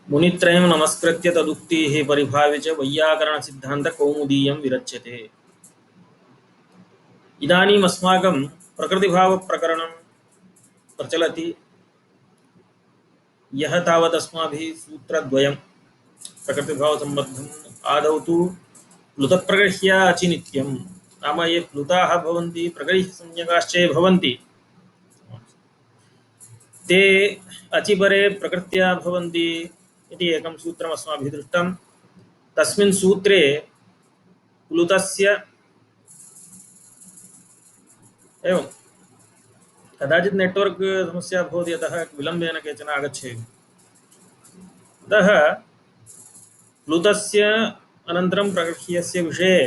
मुनित्रयं नमस्कृत्य तदुक्तिः परिभाव्य च वैयाकरणसिद्धान्तकौमुदीयं विरच्यते। इदानीम् अस्माकं प्रकृतिभावप्रकरणं प्रचलति। यः तावत् अस्माभिः सूत्रद्वयं प्रकृतिभावसम्बद्धम् आदौ तु प्लुतप्रगृह्य अचिनित्यं नाम ये प्लुताः भवन्ति प्रगृह्यसंज्ञकाश्च ये भवन्ति ते अचिपरे प्रकृत्या भवन्ति इति एकं सूत्रम् अस्माभिः दृष्टं। तस्मिन् सूत्रे प्लुतस्य एवं कदाचित् नेट्वर्क् समस्या भवति, अतः विलम्बेन केचन आगच्छेयुः। अतः प्लुतस्य अनन्तरं प्रगृह्यस्य विषये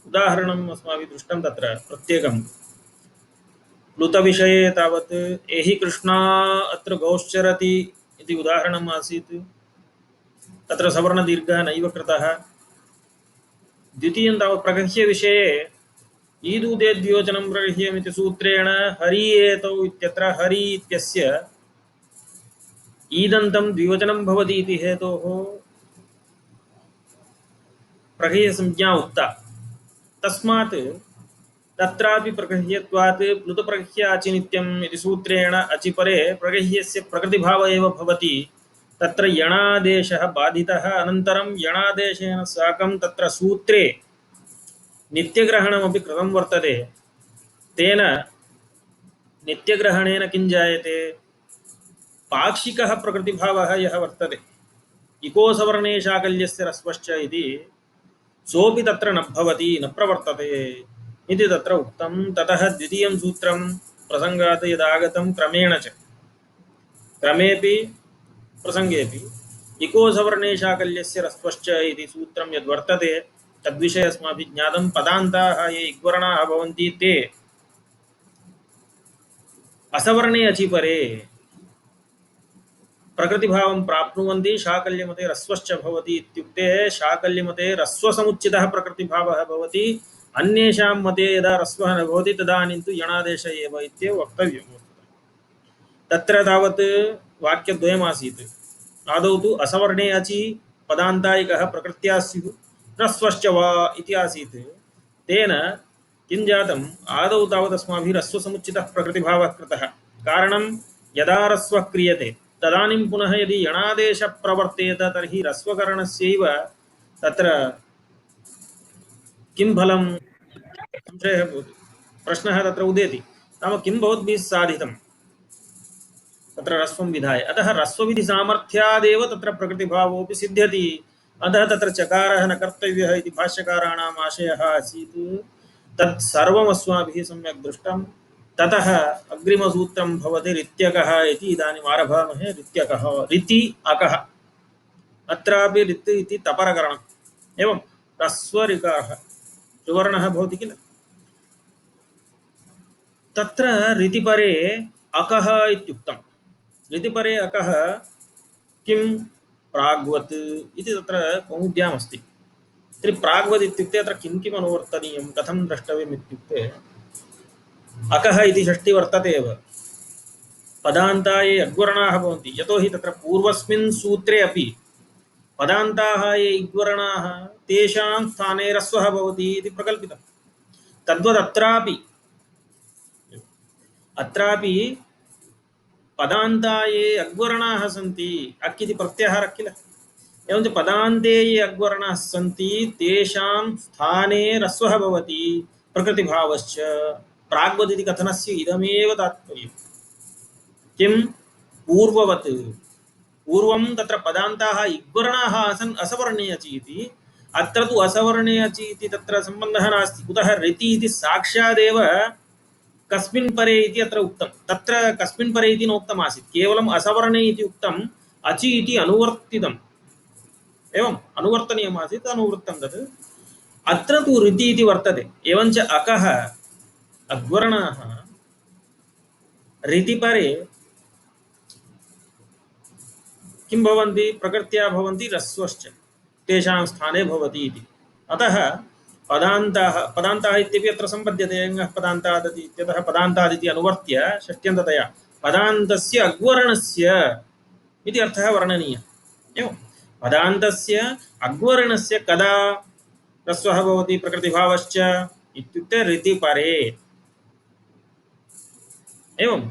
उदाहरणम् अस्माभिः दृष्टं। तत्र प्रत्येकं प्लुतविषये तावत् एहि कृष्णा अत्र गौश्चरति इति उदाहरणम् आसीत्। तत्र सवर्णदीर्घः नैव कृतः। द्वितीयं तावत् प्रगृह्यविषये ईदूते द्विवचनं प्रगृह्यमिति सूत्रेण हरि एतौ इत्यत्र हरि इत्यस्य ईदन्तं द्विवचनं भवति इति हेतोः प्रगृह्यसंज्ञा उक्ता। तस्मात् तत्रापि प्रगृह्यत्वात् प्लुतप्रगृह्य अचिनित्यम् इति सूत्रेण अचिपरे प्रगृह्यस्य प्रकृतिभाव एव भवति। तत्र यणादेशः बाधितः। अनन्तरं यणादेशेन साकं तत्र सूत्रे नित्यग्रहणमपि कृतं वर्तते। तेन नित्यग्रहणेन किं जायते? पाक्षिकः प्रकृतिभावः यः वर्तते इकोसवर्णे शाकल्यस्य रस्वश्च इति सोऽपि तत्र न भवति, न प्रवर्तते इति तत्र उक्तं। ततः द्वितीयं सूत्रं प्रसङ्गात् यदागतं क्रमेण च क्रमेपि प्रसङ्गेपि इकोसवर्णे शाकल्यस्य रस्वश्च इति सूत्रं यद्वर्तते तद्विषये अस्माभिः ज्ञातं। पदान्ताः ये इग्वर्णाः भवन्ति ते असवर्णे अचिपरे प्रकृतिभावं प्राप्नुवन्ति। शाकल्यमते रस्वश्च भवति इत्युक्ते शाकल्यमते रस्वसमुच्चितः प्रकृतिभावः भवति। अन्येषां मते यदा रस्वः न भवति तदानीं तु यणादेश एव इत्येव वक्तव्यं। तत्र तावत् वाक्यद्वयमासीत्। आदौ तु असवर्णे अचि पदान्तायिकः प्रकृत्या स्युः रस्वश्च वा इति आसीत्। तेन किं जातम्? आदौ तावत् अस्माभिः रस्वसमुच्चितः प्रकृतिभावः कृतः। कारणं यदा रस्वः क्रियते तदानीं पुनः यदि यणादेशः प्रवर्तेत तर्हि रस्वकरणस्यैव तत्र किं फलं संशयः भवति, प्रश्नः तत्र उदेति। नाम किं भवद्भिः साधितं तत्र रस्वं विधाय? अतः रस्वविधिसामर्थ्यादेव तत्र प्रकृतिभावोऽपि सिद्ध्यति। अतः तत्र चकारः न कर्तव्यः इति भाष्यकाराणाम् आशयः आसीत्। तत् सर्वम् अस्माभिः सम्यक् दृष्टं। ततः अग्रिमसूत्रं भवति ऋत्यकः इति। इदानीम् आरभामहे। ऋत्यकः ऋति अकः। अत्रापि ऋत् इति तपरकरणम्। एवं ह्रस्वऋकारः सुवर्णः भवति किल? तत्र ऋतिपरे अकः इत्युक्तं। ऋतिपरे अकः किं? प्राग्वत् इति तत्र कौमुद्यामस्ति। तर्हि प्राग्वत् इत्युक्ते अत्र किं किम् अनुवर्तनीयं, कथं द्रष्टव्यम् इत्युक्ते अकः इति षष्ठी वर्तते एव। पदान्ता ये अग्वर्णाः भवन्ति, यतोहि तत्र पूर्वस्मिन् सूत्रे अपि पदान्ताः ये इग्वर्णाः तेषां स्थाने रस्वः भवति इति प्रकल्पितं। तद्वदत्रापि अत्रापि पदान्ता ये अग्वर्णाः सन्ति, अक् इति प्रत्याहारः किल? एवञ्च पदान्ते ये अग्वर्णाः सन्ति तेषां स्थाने रस्वः भवति प्रकृतिभावश्च। प्राग्वत् इति कथनस्य इदमेव तात्पर्यं। किं? पूर्ववत् पूर्वं तत्र पदान्ताः इग्वर्णाः आसन् असवर्णे अचि इति। अत्र तु असवर्णे अचि इति तत्र सम्बन्धः नास्ति। कुतः? ऋति इति साक्षादेव कस्मिन् परे इति अत्र उक्तं। तत्र कस्मिन् परे इति नोक्तम् आसीत्, केवलम् असवर्णे इति उक्तम्, अचि इति अनुवर्तितम्। एवं अनुवर्तनीयमासीत्, अनुवृत्तं तत्। अत्र तु ऋति इति वर्तते। एवञ्च अकः अग्वर्णाः ऋतिपरे किं भवन्ति? प्रकृत्या भवन्ति रस्वश्च तेषां स्थाने भवति इति। अतः पदान्ताः इत्यपि अत्र सम्पद्यते। यङः पदान्तादति इत्यतः पदान्तादिति अनुवर्त्य षष्ट्यन्ततया पदान्तस्य अग्वर्णस्य इति अर्थः वर्णनीयः। एवं पदान्तस्य अग्वर्णस्य कदा ह्रस्वः भवति प्रकृतिभावश्च इत्युक्ते ऋतिपरे। एवं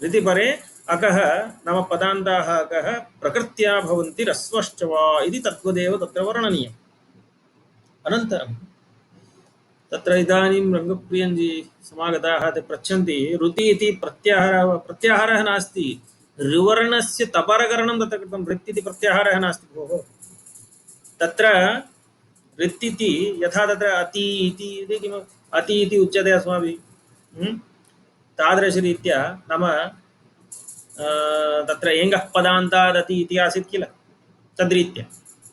ऋतिपरे अकः नाम पदान्ताः अकः प्रकृत्या भवन्ति ह्रस्वश्च वा इति तद्वदेव तत्र वर्णनीयम्। अनन्तरं तत्र इदानीं रङ्गप्रियञ्जी समागताः ते पृच्छन्ति ऋति इति प्रत्याहारः नास्ति, ऋवर्णस्य तपरकरणं तत्र कृतं, ऋत् इति प्रत्याहारः नास्ति भोः। तत्र ऋत् इति यथा तत्र अति इति किम् अति इति उच्यते अस्माभिः, तादृशरीत्या नाम तत्र एङ्गः पदान्तादति इति आसीत् किल, तद्रीत्या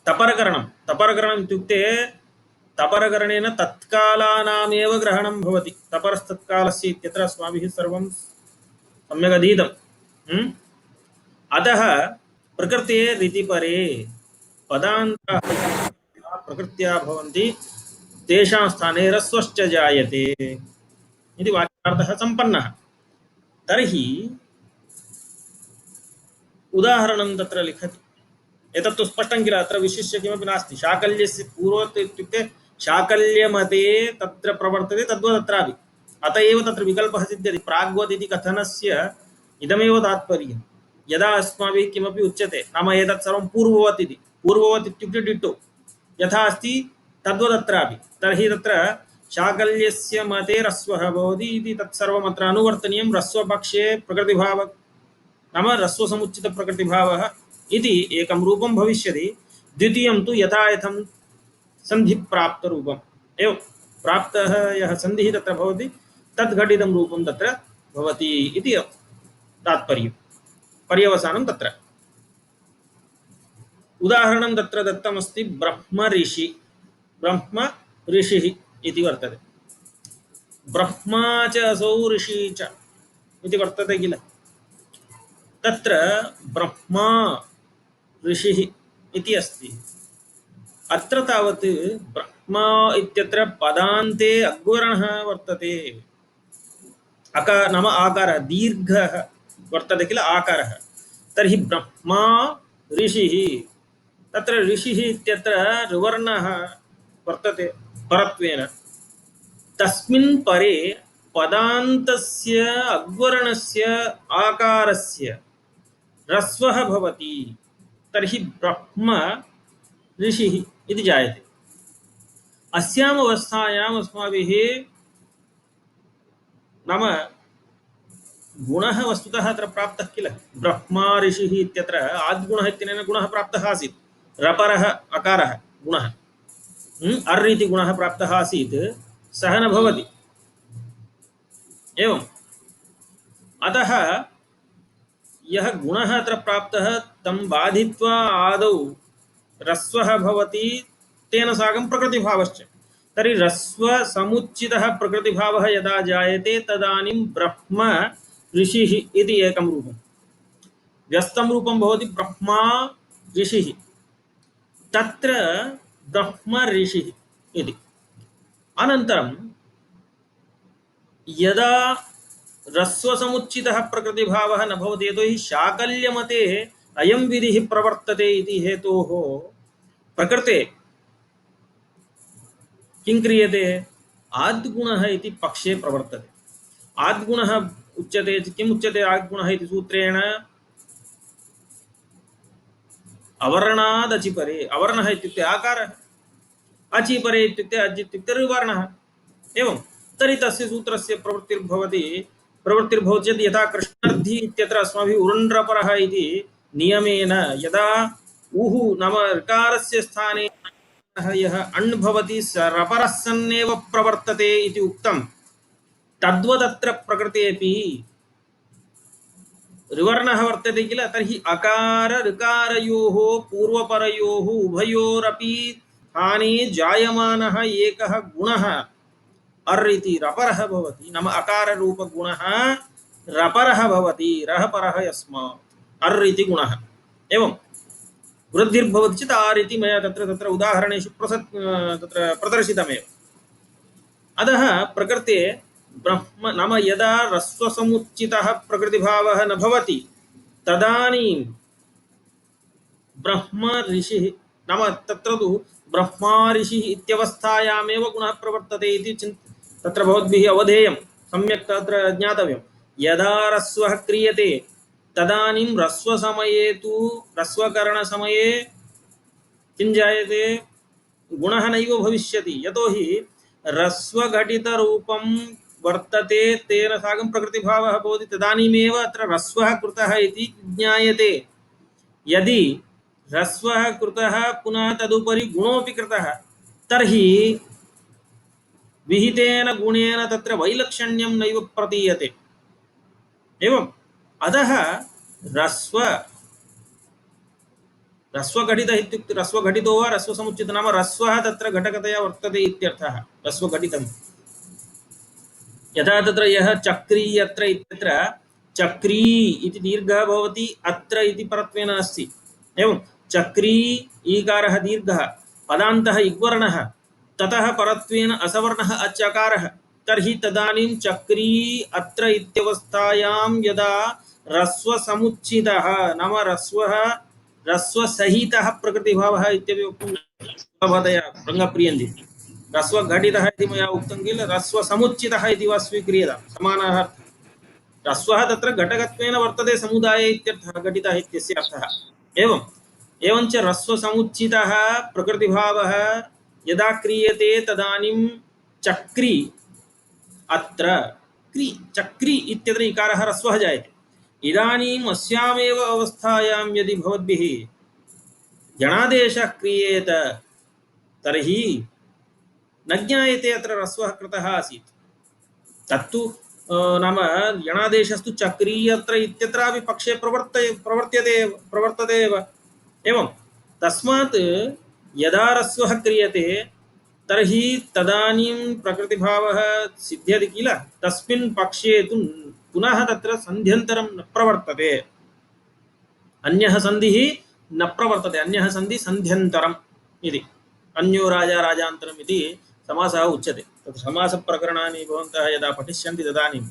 तपरकरणम् इत्युक्ते तपरकरणेन तत्कालानामेव ग्रहणं भवति। तपरस्तत्कालस्य इत्यत्र अस्माभिः सर्वं सम्यक् अधीतम्। अतः प्रकृतेः ऋतिपरे पदान्ताः प्रकृत्या भवन्ति, तेषां स्थाने ह्रस्वश्च जायते इति वाक्यार्थः सम्पन्नः। तर्हि उदाहरणं तत्र लिखति, एतत्तु स्पष्टं किल, अत्र विशिष्य किमपि नास्ति। शाकल्यस्य पूर्वत् इत्युक्ते शाकल्यमते तत्र प्रवर्तते तद्वदत्रापि, अत एव तत्र विकल्पः सिद्ध्यति। प्राग्वत् इति कथनस्य इदमेव तात्पर्यं। यदा अस्माभिः किमपि उच्यते नाम एतत् सर्वं पूर्ववत् इति, पूर्ववत् इत्युक्ते डिट्टो यथा अस्ति तद्वदत्रापि, तर्हि तत्र शाकल्यस्य मते ह्रस्वः भवति इति तत्सर्वम् अत्र अनुवर्तनीयं। ह्रस्वपक्षे प्रकृतिभाव नाम ह्रस्वसमुच्चितप्रकृतिभावः इति एकं रूपं भविष्यति। द्वितीयं तु यथा यथं सन्धिप्राप्तरूपम्, एवं प्राप्तः यः सन्धिः तत्र भवति तद्घटितं रूपं तत्र भवति इति तात्पर्यं, पर्यवसानं तत्र। उदाहरणं तत्र दत्तमस्ति ब्रह्म ऋषिः इति वर्तते। ब्रह्मा च असौ ऋषि च इति वर्तते किल, तत्र ब्रह्मा ऋषिः इति अस्ति। अत्र तावत् ब्रह्मा इत्यत्र पदान्ते अग्वर्णः वर्तते, अकार नाम आकारः दीर्घः वर्तते किल, आकारः। तर्हि ब्रह्मा ऋषिः, तत्र ऋषिः इत्यत्र ऋवर्णः वर्तते परत्वेन, तस्मिन् परे पदान्तस्य अग्वर्णस्य आकारस्य ह्रस्वः भवति, तर्हि ब्रह्म ऋषिः इति जायते। अस्याम् अवस्थायाम् अस्माभिः नाम गुणः वस्तुतः अत्र प्राप्तः किल, ब्रह्मा ऋषिः इत्यत्र आद्गुणः इत्यनेन गुणः प्राप्तः आसीत्, रपरः अकारः गुणः, अर् इति गुणः प्राप्तः आसीत्, सः न भवति। एवम् अतः यः गुणः अत्र प्राप्तः तं बाधित्वा आदौ ह्रस्वः भवति, तेन साकं प्रकृतिभावश्च। तर्हि ह्रस्वसमुच्चितः प्रकृतिभावः यदा जायते तदानीं ब्रह्म ऋषिः इति एकं रूपं, व्यस्तं रूपं भवति ब्रह्मा ऋषिः, तत्र ब्रह्म ऋषिः इति। अनन्तरं यदा ह्रस्वसमुच्चितः प्रकृतिभावः न भवति, यतोहि शाकल्यमते अयं विधिः प्रवर्तते इति हेतोः प्रकृते किं क्रियते, आद्गुणः इति पक्षे प्रवर्तते। आद्गुणः उच्यते, किम् उच्यते आद्गुणः इति सूत्रेण, अवर्णादचिपरे, अवर्णः इत्युक्ते आकारः, अचिपरे इत्युक्ते अज् इत्युक्ते ऋवर्णः। एवं तर्हि तस्य सूत्रस्य प्रवृत्तिर्भवति चेत् यथा कृष्णार्थी इत्यत्र अस्माभिः उरुण्ड्रपरः इति नियमेन यदा उः नाम ऋकारस्य स्थाने यः अण् भवति स रपरः सन्नेव प्रवर्तते इति उक्तं, तद्वदत्र प्रकृतेऽपि ऋवर्णः वर्तते किल। तर्हि अकार ऋकारयोः पूर्वपरयोः उभयोरपि स्थाने जायमानः एकः गुणः अर् इति रपरः भवति, नाम अकाररूपगुणः रपरः भवति, रः परः यस्मात् अर् इति गुणः। एवं वृद्धिर्भवति चेत् आर् इति मया तत्र उदाहरणेषु तत्र प्रदर्शितमेव। अतः प्रकृते ब्रह्म नाम यदा ह्रस्वसमुच्चितः प्रकृतिभावः न भवति तदानीं ब्रह्म ऋषिः नाम तत्र तु ब्रह्मा ऋषिः इत्यवस्थायामेव गुणः प्रवर्तते इति तत्र भवद्भिः अवधेयं सम्यक् तत्र ज्ञातव्यं। यदा ह्रस्वः क्रियते तदानीं ह्रस्वसमये तु ह्रस्वकरणसमये किं जायते, गुणः नैव भविष्यति। यतोहि ह्रस्वघटितरूपं वर्तते, तेन साकं प्रकृतिभावः भवति, तदानीमेव अत्र ह्रस्वः कृतः इति ज्ञायते। यदि ह्रस्वः कृतः पुनः तदुपरि गुणोऽपि कृतः तर्हि विहितेन गुणेन तत्र वैलक्षण्यं नैव प्रतीयते। एवम् अतः ह्रस्व ह्रस्वघटितः इत्युक्ते ह्रस्वघटितो वा ह्रस्वसमुच्चितः नाम ह्रस्वः तत्र घटकतया वर्तते इत्यर्थः। ह्रस्वघटितं यथा तत्र यः चक्री अत्र इत्यत्र चक्री इति दीर्घः भवति, अत्र इति परत्वेन अस्ति। एवं चक्री ईकारः दीर्घः, पदान्तः इग्वर्णः, ततः परत्वेन असवर्णः अचकारः, तर्हि तदानीं चक्री अत्र इत्यवस्थायां यदा ह्रस्वसमुच्चितः नाम ह्रस्वः ह्रस्वसहितः प्रकृतिभावः इत्यपि वक्तुं सुलभतया रङ्गप्रियन्ति। ह्रस्वघटितः इति मया उक्तं किल, ह्रस्वसमुच्चितः इति वा स्वीक्रियतां, समानः अर्थः। ह्रस्वः तत्र घटकत्वेन वर्तते, समुदाये इत्यर्थः, घटितः इत्यस्य अर्थः। एवम् एवञ्च ह्रस्वसमुच्चितः प्रकृतिभावः यदा क्रियते तदानीं चक्री अत्र क्री चक्री इत्यत्र इकारः ह्रस्वः जायते। इदानीम् अस्यामेव अवस्थायां यदि भवद्भिः जनादेशः क्रियेत तर्हि न ज्ञायते अत्र ह्रस्वः कृतः आसीत्। तत्तु नाम यणादेशस्तु चक्री अत्र इत्यत्रापि पक्षे प्रवर्तते एव। एवं तस्मात् यदा ह्रस्वः क्रियते तर्हि तदानीं प्रकृतिभावः सिद्ध्यति किल, तस्मिन् पक्षे तु पुनः तत्र सन्ध्यन्तरं न प्रवर्तते, अन्यः संधिः न प्रवर्तते, अन्यः संधि सन्ध्यन्तरम् इति। अन्यो राजा राजान्तरम् इति समासः उच्यते। तत्र समासप्रकरणानि भवन्तः यदा पठिष्यन्ति तदानीं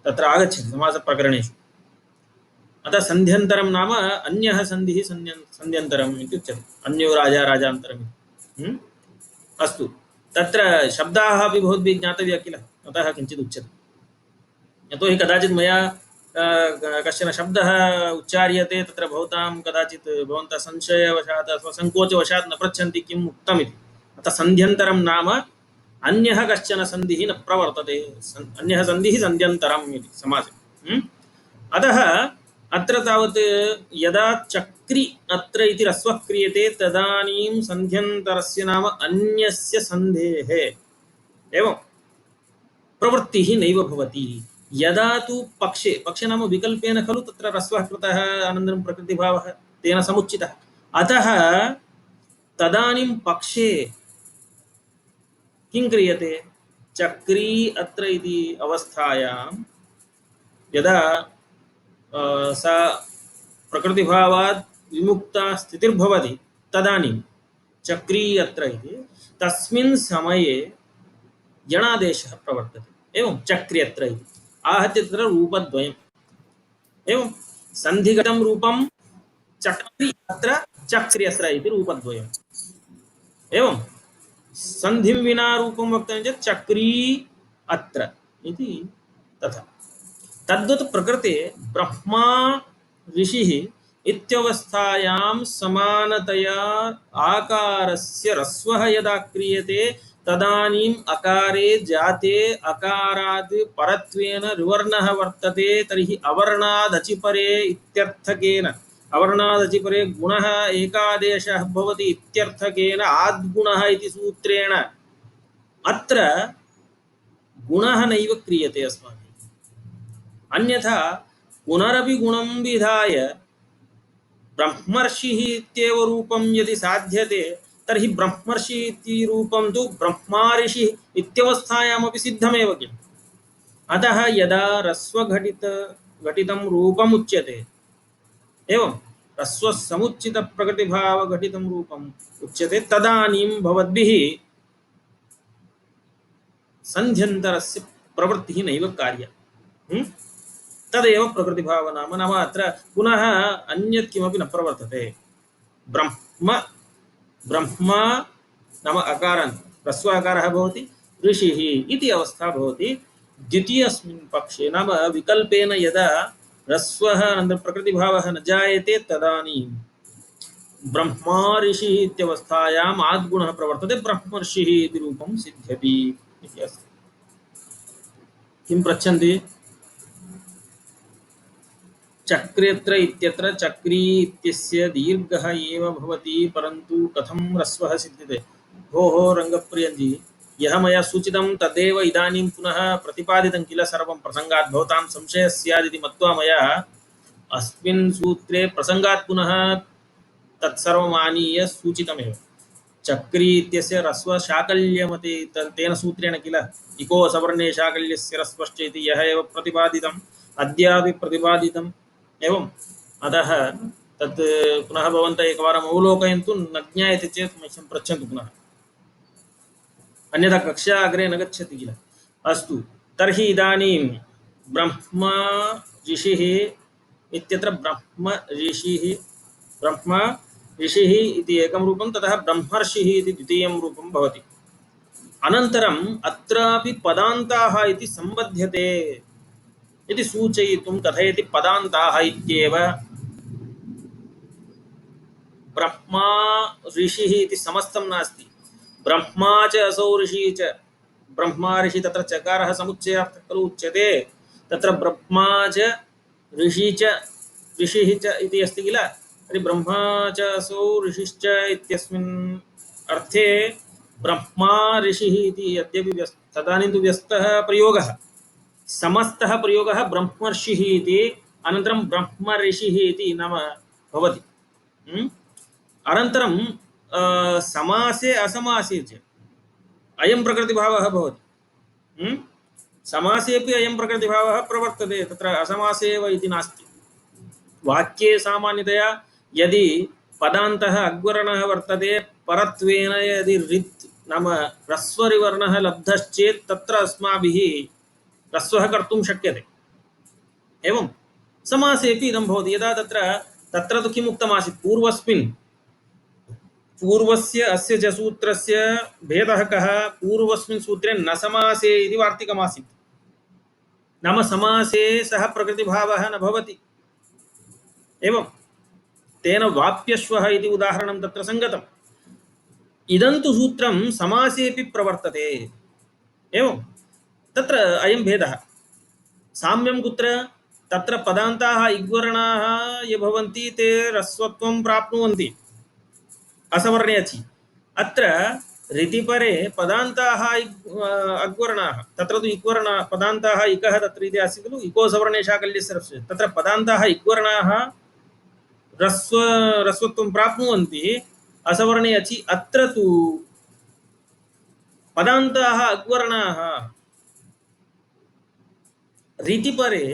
तत्र आगच्छति समासप्रकरणेषु। अतः सन्ध्यन्तरं नाम अन्यः संधिः सन्ध्यन्तरम् इति उच्यते, अन्यो राजा राजान्तरम् इति। अस्तु, तत्र शब्दाः अपि भवद्भिः ज्ञातव्याः किल, अतः किञ्चित् उच्यते। यतोहि कदाचित् मया कश्चन शब्दः उच्चार्यते, तत्र भवतां कदाचित् भवन्तः संशयवशात् अथवा सङ्कोचवशात् न पृच्छन्ति किम् उक्तमिति। अतः सन्ध्यन्तरं नाम अन्यः कश्चन सन्धिः न प्रवर्तते, अन्यः सन्धिः सन्ध्यन्तरम् इति समासे। अतः अत्र तावत् यदा चक्रि अत्र इति ह्रस्वः क्रियते तदानीं सन्ध्यन्तरस्य नाम अन्यस्य सन्धेः एवं प्रवृत्तिः नैव भवति। यदा तु पक्षे पक्षे नाम विकल्पेन खलु तत्र ह्रस्वः कृतः अनन्तरं प्रकृतिभावः तेन समुच्चितः, अतः तदानीं पक्षे किं क्रियते, चक्री अत्र इति अवस्थायां यदा सा प्रकृतिभावात् विमुक्ता स्थितिर्भवति तदानीं चक्री अत्र इति तस्मिन् समये जनादेशः प्रवर्तते। एवं चक्र्यत्र इति आहत्य तत्र रूपद्वयम्। एवं सन्धिगतं रूपं चक्री अत्र चक्र्यत्र इति रूपद्वयम्। एवं सन्धिं विना रूपं वक्तव्यं चेत् चक्री अत्र इति तथा। तद्वत् प्रकृते ब्रह्मा ऋषिः इत्यवस्थायां समानतया आकारस्य ह्रस्वः यदा क्रियते तदानीम् अकारे जाते अकारात् परत्वेन ऋवर्णः वर्तते, तर्हि अवर्णादचिपरे इत्यर्थकेन अवर्णादचिपरे गुणः एकादेशः भवति इत्यर्थकेन आद्गुणः इति सूत्रेण अत्र गुणः नैव क्रियते अस्माभिः। अन्यथा पुनरपि गुणं विधाय ब्रह्मर्षिः इत्येव रूपं यदि साध्यते तर्हि ब्रह्मर्षि इति रूपं तु ब्रह्मार्षिः इत्यवस्थायामपि सिद्धमेव किल। अतः यदा ह्रस्वघटितं रूपम् उच्यते, एवं ह्रस्वसमुच्चितप्रकृतिभावघटितं रूपम् उच्यते, तदानीं भवद्भिः सन्ध्यन्तरस्य प्रवृत्तिः नैव कार्या। तदेव प्रकृतिभाव नाम अत्र पुनः अन्यत् किमपि न प्रवर्तते। ब्रह्म ब्रह्म नाम अकारान्त ह्रस्व अकारः भवति ऋषिः इति अवस्था भवति। द्वितीयस्मिन् पक्षे नाम विकल्पेन यदा ह्रस्वः अनन्तरं प्रकृतिभावः न जायते तदानीं ब्रह्मा ऋषिः इत्यवस्थायाम् आद्गुणः प्रवर्तते, ब्रह्मर्षिः इति रूपं सिद्ध्यति इति अस्ति। किं पृच्छन्ति? चक्रेत्र इत्यत्र चक्री इत्यस्य दीर्घः एव भवति, परन्तु कथं ह्रस्वः सिद्ध्यते? भोः रङ्गप्रियजी, यः मया सूचितं तदेव इदानीं पुनः प्रतिपादितं किल सर्वं प्रसङ्गात् भवतां संशयः स्यादिति मत्वा मया अस्मिन् सूत्रे प्रसङ्गात् पुनः तत्सर्वम् आनीय सूचितमेव। चक्री इत्यस्य ह्रस्व शाकल्यमते तेन सूत्रेण किल इको सवर्णे शाकल्यस्य ह्रस्वश्च इति यः एव प्रतिपादितम् अद्यापि प्रतिपादितम् एवं। अतः तत् पुनः भवन्तः एकवारम् अवलोकयन्तु, न ज्ञायते चेत् मह्यं पृच्छन्तु पुनः, अन्यथा कक्षा अग्रे न गच्छति किल। अस्तु, तर्हि इदानीं ब्रह्म ऋषिः इत्यत्र ब्रह्म ऋषिः इति एकं रूपं, ततः ब्रह्मर्षिः इति द्वितीयं रूपं भवति। अनन्तरम् अत्रापि पदान्ताः इति सम्बध्यते इति सूचयितुं कथयति। पदान्ताः इत्येव ब्रह्मा ऋषिः इति समस्तं नास्ति। ब्रह्मा च असौ ऋषिः च, ब्रह्मा ऋषि तत्र चकारः समुच्चयार्थः खलु उच्यते, तत्र ब्रह्मा च ऋषिः च इति अस्ति किल। तर्हि ब्रह्मा च असौ ऋषिश्च इत्यस्मिन् अर्थे ब्रह्मा ऋषिः इति यद्यपि तदानीं तु व्यस्तः प्रयोगः, समस्तः प्रयोगः ब्रह्मर्षिः इति, अनन्तरं ब्रह्म ऋषिः इति नाम भवति। अनन्तरं समासे असमासे च अयं प्रकृतिभावः भवति। समासेपि अयं प्रकृतिभावः प्रवर्तते, तत्र असमासे एव इति नास्ति। वाक्ये सामान्यतया यदि पदान्तः अग्वर्णः वर्तते, परत्वेन यदि ऋत् नाम ह्रस्वरिवर्णः लब्धश्चेत् तत्र अस्माभिः ह्रस्वः कर्तुं शक्यते। एवं समासेपि इदं भवति। यदा तत्र तु किम् उक्तमासीत् पूर्वस्मिन्, पूर्वस्य अस्य च सूत्रस्य भेदः कः? पूर्वस्मिन् सूत्रे न समासे इति वार्तिकमासीत्, नाम समासे सः प्रकृतिभावः न भवति। एवं तेन वाप्यश्वः इति उदाहरणं तत्र सङ्गतम्। इदं तु सूत्रं समासेपि प्रवर्तते। एवं तत्र अयं भेदः। साम्यं कुत्र? तत्र पदान्ताः इग्वर्णाः ये भवन्ति ते ह्रस्वत्वं प्राप्नुवन्ति असवर्णे अचि। अत्र ऋतिपरे पदान्ताः अग्वर्णाः, तत्र तु इक्वर्ण पदान्ताः इकः तत्र इति अस्ति खलु, इको सवर्णे शाकल्यस्य ह्रस्वे, तत्र पदान्ताः इक्वर्णाः ह्रस्वत्वं प्राप्नुवन्ति असवर्णे अचि। अत्र तु पदान्ताः अग्वर्णाः ऋतिपरे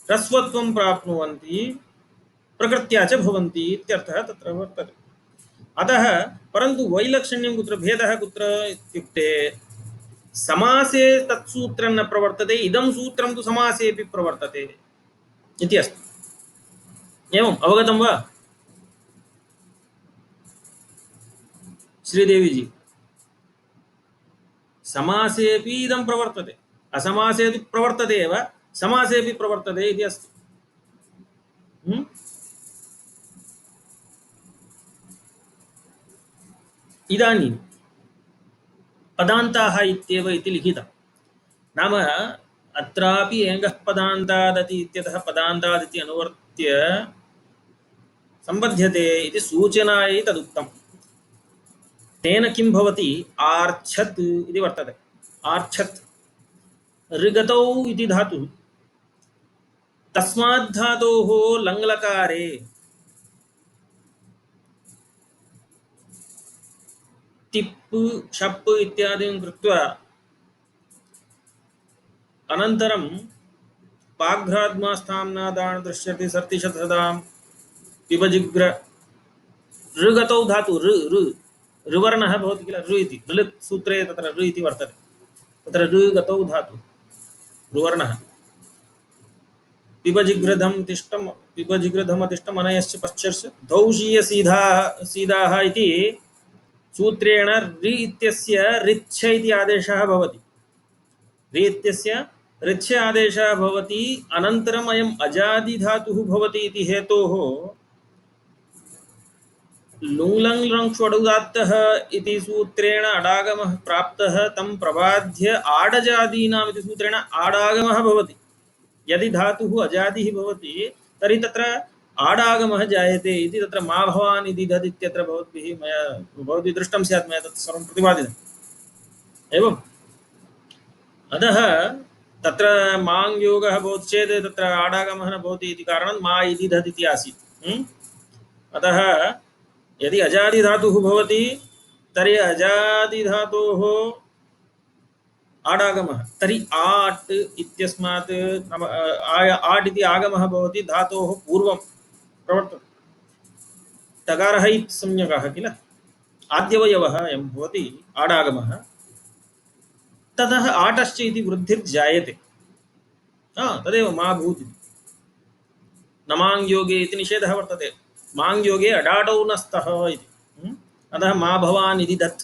ह्रस्वत्वं प्राप्नुवन्ति, प्रकृत्या च भवन्ति इत्यर्थः तत्र वर्तते। अतः परन्तु वैलक्षण्यं कुत्र, भेदः कुत्र इत्युक्ते समासे तत्सूत्रं न प्रवर्तते, इदं सूत्रं तु समासेपि प्रवर्तते इति अस्ति। एवम् अवगतं वा श्रीदेवीजी? समासेपि इदं प्रवर्तते, असमासे तु प्रवर्तते एव, समासेपि प्रवर्तते इति अस्ति। इदानीं पदान्ताः इत्येव इति लिखितं, नाम अत्रापि एङ्गः पदान्तादति इत्यतः पदान्तादिति अनुवर्त्य सम्बध्यते इति सूचनायै तदुक्तम्। तेन किं भवति? आर्च्छत् इति वर्तते। आर्च्छत् ऋगतौ इति धातुः, तस्मात् धातोः लङ्लकारे तिप् शप् इत्यादीन् कृत्वा अनन्तरं पाघ्राद्मास्थाम्ना दाण दृश्यते सर्तिशतदां पिबजिग्र ऋगतौ धातु ऋवर्णः भवति किल, ऋ इति ऋलित् सूत्रे तत्र ऋ इति वर्तते, तत्र ऋगतौ धातु ऋवर्णः। पिबजिग्रधं तिष्ठं पिबजिगृधमतिष्ठमनयश्च पश्चर्ष धौषीय सीधाः इति सूत्रेण रि इत्यस्य रिच्छ इति आदेशः भवति। रि इत्यस्य रिच्छ आदेशः भवति। अनन्तरम् अयम् अजादिधातुः भवति इति हेतोः लुङ्लङ् लङ् ष्वडुदात्तः इति सूत्रेण अडागमः प्राप्तः तं प्रबाध्य आडजादीनाम् इति सूत्रेण आडागमः भवति। यदि धातुः अजादिः भवति तर्हि तत्र आडागमः जायते इति तत्र मा भवान् इति दद् इत्यत्र भवद्भिः दृष्टं स्यात्। मया तत् सर्वं प्रतिपादितम् एवम्। अतः तत्र माङ् योगः भवति चेत् तत्र आडागमः न भवति इति कारणात् मा इति दद् इति आसीत्। अतः यदि अजादिधातुः भवति तर्हि अजादिधातोः आडागमः तर्हि आट् इत्यस्मात् आट् इति आगमः भवति धातोः पूर्वं प्रवर्तते। टकारः इति संज्ञकः किल आद्यवयवः अयं भवति आडागमः। ततः आटश्च इति वृद्धिर्जायते। तदेव मा भूत् न माङ् योगे इति निषेधः वर्तते। माङ् योगे अडाडौ न स्तः इति। अतः मा भवान् इति दत्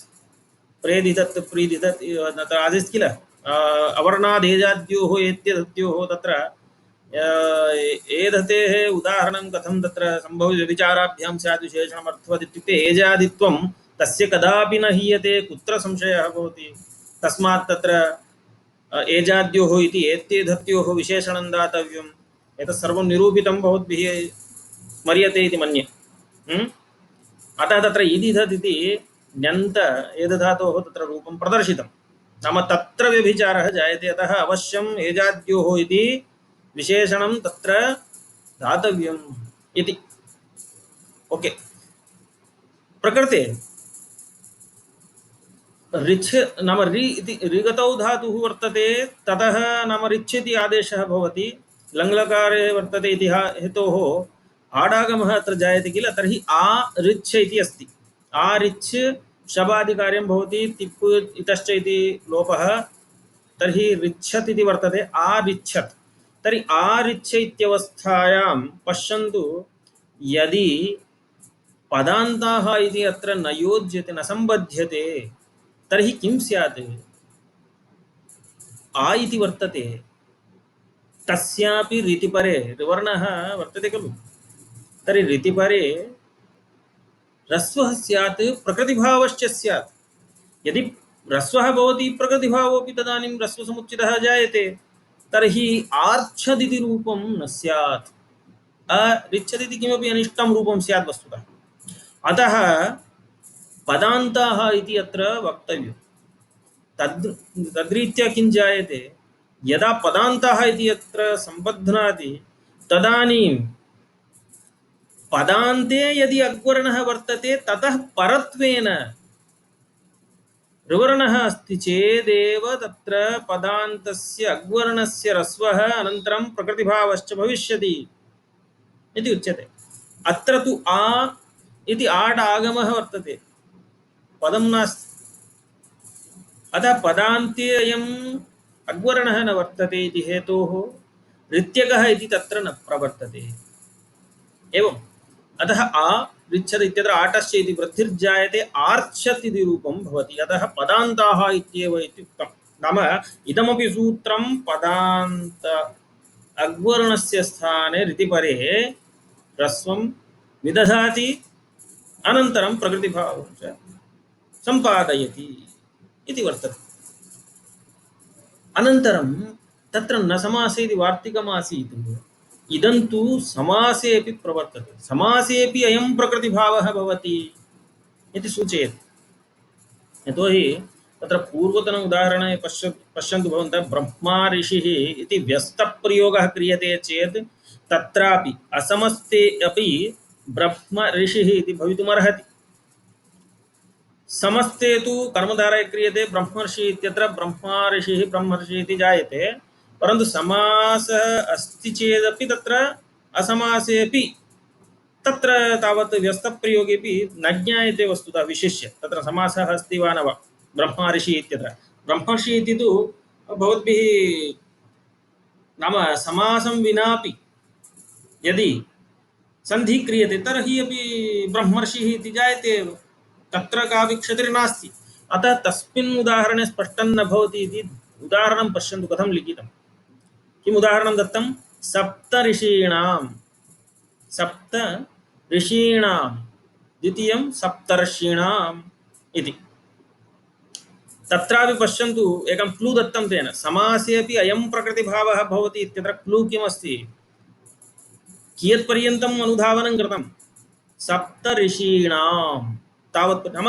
प्रेदिदत् प्रीदिदत् तत्र आदेश किल अवर्णादेजाद्योः एत्यदत्योः तत्र एधतेः उदाहरणं कथं तत्र सम्भव व्यभिचाराभ्यां स्यात् विशेषणमर्थवत् इत्युक्ते एजादित्वं तस्य कदापि न हीयते कुत्र संशयः भवति। तस्मात् तत्र एजाद्योः इति एत्येधत्योः विशेषणं दातव्यम्। एतत् सर्वं निरूपितं भवद्भिः स्मर्यते इति मन्ये। अतः तत्र इदिधत् इति ण्यन्त एतधातोः तत्र रूपं प्रदर्शितं। नाम तत्र व्यभिचारः जायते। अतः अवश्यम् एजाद्योः इति विशेषणं तत्र दातव्यम् इति। ओके। प्रकृते रिच्छ नाम रि इति ऋगतौ धातुः वर्तते। ततः नाम रिच्छ इति आदेशः भवति। लङ्लकारे वर्तते इति हेतोः आडागमः अत्र जायते किल। तर्हि आ रिच्छ इति अस्ति। आ रिच्छ शबादिकार्यं भवति। तिप् इतश्च इति लोपः तर्हि रिच्छत् इति वर्तते। आ रिच्छत् तर्हि आ रिच्छ इत्यवस्थायां पश्यन्तु यदि पदान्ताः इति अत्र न योज्यते न सम्बध्यते तर्हि किं स्यात्। आ इति वर्तते तस्यापि रीतिपरे वर्णः वर्तते खलु। तर्हि रीतिपरे ह्रस्वः स्यात् प्रकृतिभावश्च स्यात्। यदि ह्रस्वः भवति प्रकृतिभावोऽपि तदानीं ह्रस्वसमुच्चितः जायते। तर्हि आर्च्छदिति रूपं न स्यात्। अरिच्छदिति किमपि अनिष्टं रूपं स्यात् वस्तुतः। अतः पदान्ताः इति अत्र वक्तव्यं। तद्रीत्या किं जायते यदा पदान्ताः इति अत्र सम्बध्नाति तदानीं पदान्ते यदि अग्वर्णः वर्तते ततः परत्वेन ऋवर्णः अस्ति चेदेव तत्र पदान्तस्य अग्वर्णस्य ह्रस्वः अनन्तरं प्रकृतिभावश्च भविष्यति इति उच्यते। अत्र तु आ इति आड् आगमः वर्तते पदं नास्ति। अतः पदान्ते अयम् अग्वर्णः न वर्तते इति हेतोः ऋत्यकः इति तत्र न प्रवर्तते। एवम् अतः आ ऋच्छत् इत्यत्र आटश्च इति वृद्धिर्जायते आर्च्छत् इति रूपं भवति। अतः पदान्ताः इत्येव इत्युक्तं। नाम इदमपि सूत्रं पदान्त अग्वर्णस्य स्थाने ऋतिपरे ह्रस्वं विदधाति अनन्तरं प्रकृतिभावं च सम्पादयति इति वर्तते। अनन्तरं तत्र न समासे इति वार्तिकमासीत्। इदं तु समासे अपि प्रवर्तते। समासेपि अयं प्रकृतिभावः भवति इति सूचयति। यतोहि तत्र पूर्वतन उदाहरणे पश्यन्तु भवन्तः ब्रह्मा ऋषिः इति व्यस्तप्रयोगः क्रियते चेत् तत्रापि असमस्ते अपि ब्रह्म ऋषिः इति भवितुमर्हति। समस्ते तु कर्मधारय क्रियते ब्रह्मर्षि इत्यत्र ब्रह्मा ऋषिः ब्रह्मर्षि इति जायते। परन्तु समासः अस्ति चेदपि तत्र असमासेपि तत्र तावत् व्यस्तप्रयोगेपि न ज्ञायते वस्तुतः विशिष्य तत्र समासः अस्ति वा न वा। ब्रह्मा ऋषि इत्यत्र ब्रह्मर्षि इति तु भवद्भिः नाम समासं विनापि यदि सन्धि क्रियते तर्हि अपि ब्रह्मर्षिः इति जायते एव, तत्र कापि क्षतिर्नास्ति। अतः तस्मिन् उदाहरणे स्पष्टं न भवति इति उदाहरणं पश्यन्तु कथं लिखितं। किम् उदाहरणं दत्तं? सप्त ऋषीणां, सप्त ऋषीणां, द्वितीयं सप्तर्षीणाम् इति। तत्रापि पश्यन्तु, एकं क्लू दत्तं तेन, समासे अपि अयं प्रकृतिभावः भवति इत्यत्र क्लू किमस्ति? कियत्पर्यन्तम् अनुधावनं कृतं? सप्त ऋषीणां तावत्, नाम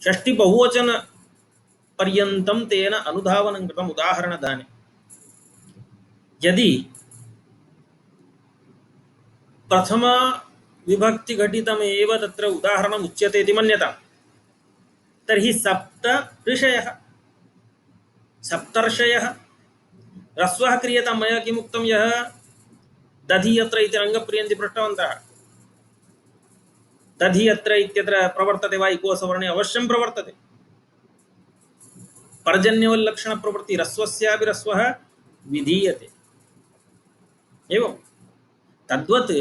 षष्टि बहुवचन पर्यन्तं तेन अनुधावनं कृतम् उदाहरणदाने। यदि प्रथम विभक्ति घटितमेव तत्र उदाहरणम् उच्यते इति मन्यतां, तर्हि सप्त ऋषयः, सप्तर्षयः, ह्रस्वः क्रियतां। मया किमुक्तं, यः दधि यत्र इति रङ्गप्रियन्ति पृष्टवन्तः, दधि यत्र इत्यत्र प्रवर्तते वा? इकोसवर्णे अवश्यं प्रवर्तते। पर्जन्यवल्लक्षणप्रवृत्ति ह्रस्वस्यापि ह्रस्वः विधीयते। एवं तद्वत्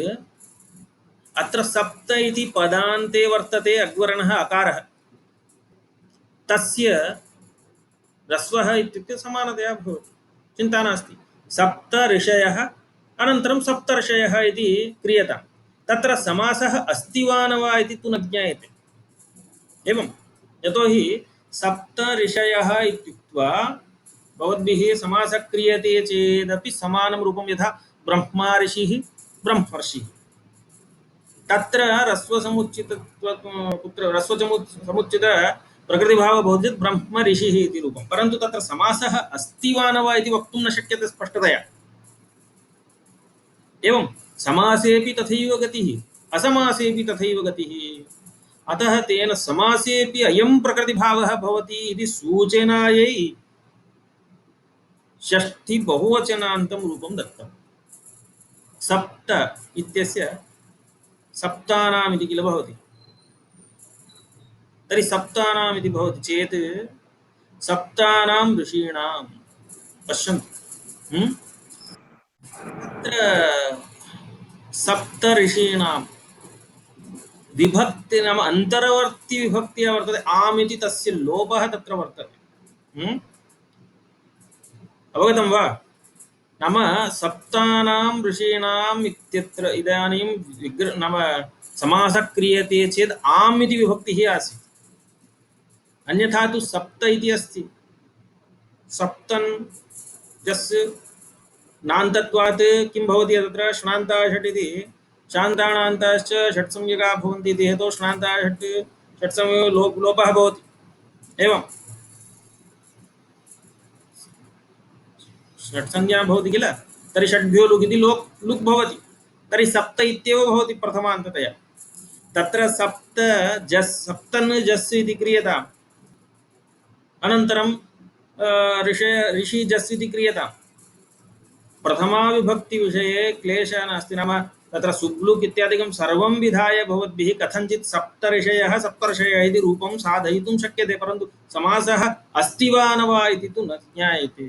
अत्र सप्त इति पदान्ते वर्तते अग्वरणः अकारः, तस्य ह्रस्वः इत्युक्ते समानतया भवति, चिन्ता नास्ति। सप्त ऋषयः अनन्तरं सप्तर्षयः इति क्रियतां। तत्र समासः अस्ति वा न वा इति तु न ज्ञायते। एवं यतोहि सप्त ऋषयः इत्युक्त्वा भवद्भिः समासः क्रियते चेदपि समानं रूपं, यथा ब्रह्मा ऋषिः ब्रह्मर्षिः, तत्र कुत्र ह्रस्वसमुच्चित प्रकृतिभावः भवति चेत् ब्रह्म ऋषिः इति रूपं। परन्तु तत्र समासः अस्ति वा न वा इति वक्तुं न शक्यते स्पष्टतया। एवं समासेपि तथैव गतिः, असमासेपि तथैव गतिः। अतः तेन समासेपि अयं प्रकृतिभावः भवति इति सूचनायै षष्ठी बहुवचनान्तं रूपं दत्तं। सप्त इत्यस्य सप्तानाम् इति किल भवति, तर्हि सप्तानाम् इति भवति चेत् सप्तानां ऋषीणां पश्यन्तु, तत्र सप्त ऋषीणां विभक्ति नाम अन्तर्वर्ती विभक्तिः वर्तते, आम् इति तस्य लोपः तत्र वर्तते। अवगतं वा? नाम सप्तानां ऋषीणाम् इत्यत्र इदानीं नाम समासः क्रियते चेत् आम् इति विभक्तिः आसीत्, अन्यथा तु सप्त इति अस्ति। सप्तन् जस् नान्तत्वात् किं भवति तत्र श्नान्ताः षट् इति, शान्ताणान्ताश्च षट्संज्ञकाः भवन्ति इति हेतोः श्नान्ताः षट् षट्संज्ञको लोपः भवति। एवं षट्संज्ञा भवति किल, तर्हि षड्भ्यो लुक् इति लुक् भवति, तर्हि सप्त इत्येव भवति प्रथमान्ततया। तत्र सप्त जस्, सप्तन् जस् इति क्रियताम्, अनन्तरं ऋषि जस् इति क्रियताम्। प्रथमा विभक्ति विषये क्लेशः नास्ति, नाम तत्र सुब्लुक् इत्यादिकं सर्वं विधाय भवद्भिः कथञ्चित् सप्तऋषयः सप्तर्षयः इति रूपं साधयितुं शक्यते, परन्तु समासः अस्ति वा न वा इति तु न ज्ञायते।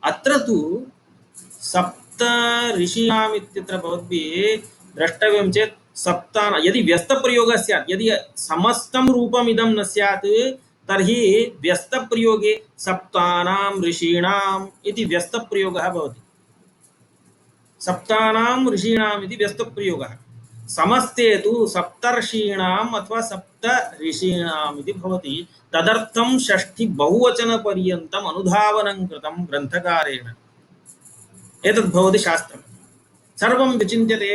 अत्र तु सप्त ऋषीणाम् इत्यत्र भवद्भिः द्रष्टव्यं चेत् सप्तान, यदि व्यस्तप्रयोगः स्यात्, यदि समस्तं रूपमिदं न स्यात् तर्हि व्यस्तप्रयोगे सप्तानां ऋषीणाम् इति व्यस्तप्रयोगः भवति। सप्तानां ऋषीणाम् इति व्यस्तप्रयोगः, समस्ते तु सप्तर्षीणाम् अथवा सप्त ऋषीणाम् इति भवति। तदर्थं षष्ठी बहुवचनपर्यन्तम् अनुधावनं कृतं ग्रन्थकारेण। एतद् भवति शास्त्रं, सर्वं विचिन्त्यते।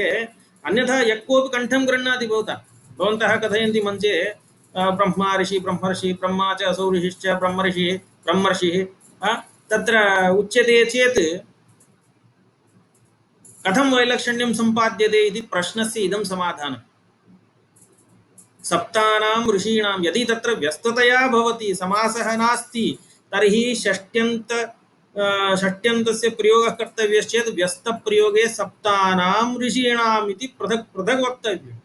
अन्यथा यः कोऽपि कण्ठं गृह्णाति भवन्तः कथयन्ति मञ्चे ब्रह्मा ऋषि ब्रह्मर्षि, ब्रह्मा च असौ ऋषिश्च ब्रह्मर्षिः ब्रह्मर्षिः तत्र उच्यते चेत् कथं वैलक्षण्यं सम्पाद्यते इति प्रश्नस्य इदं समाधानं। सप्तानां ऋषीणां, यदि तत्र व्यस्ततया भवति, समासः नास्ति, तर्हि षष्ट्यन्तस्य प्रयोगः कर्तव्यश्चेत् व्यस्तप्रयोगे सप्तानां ऋषीणाम् इति पृथक् पृथक् वक्तव्यम्।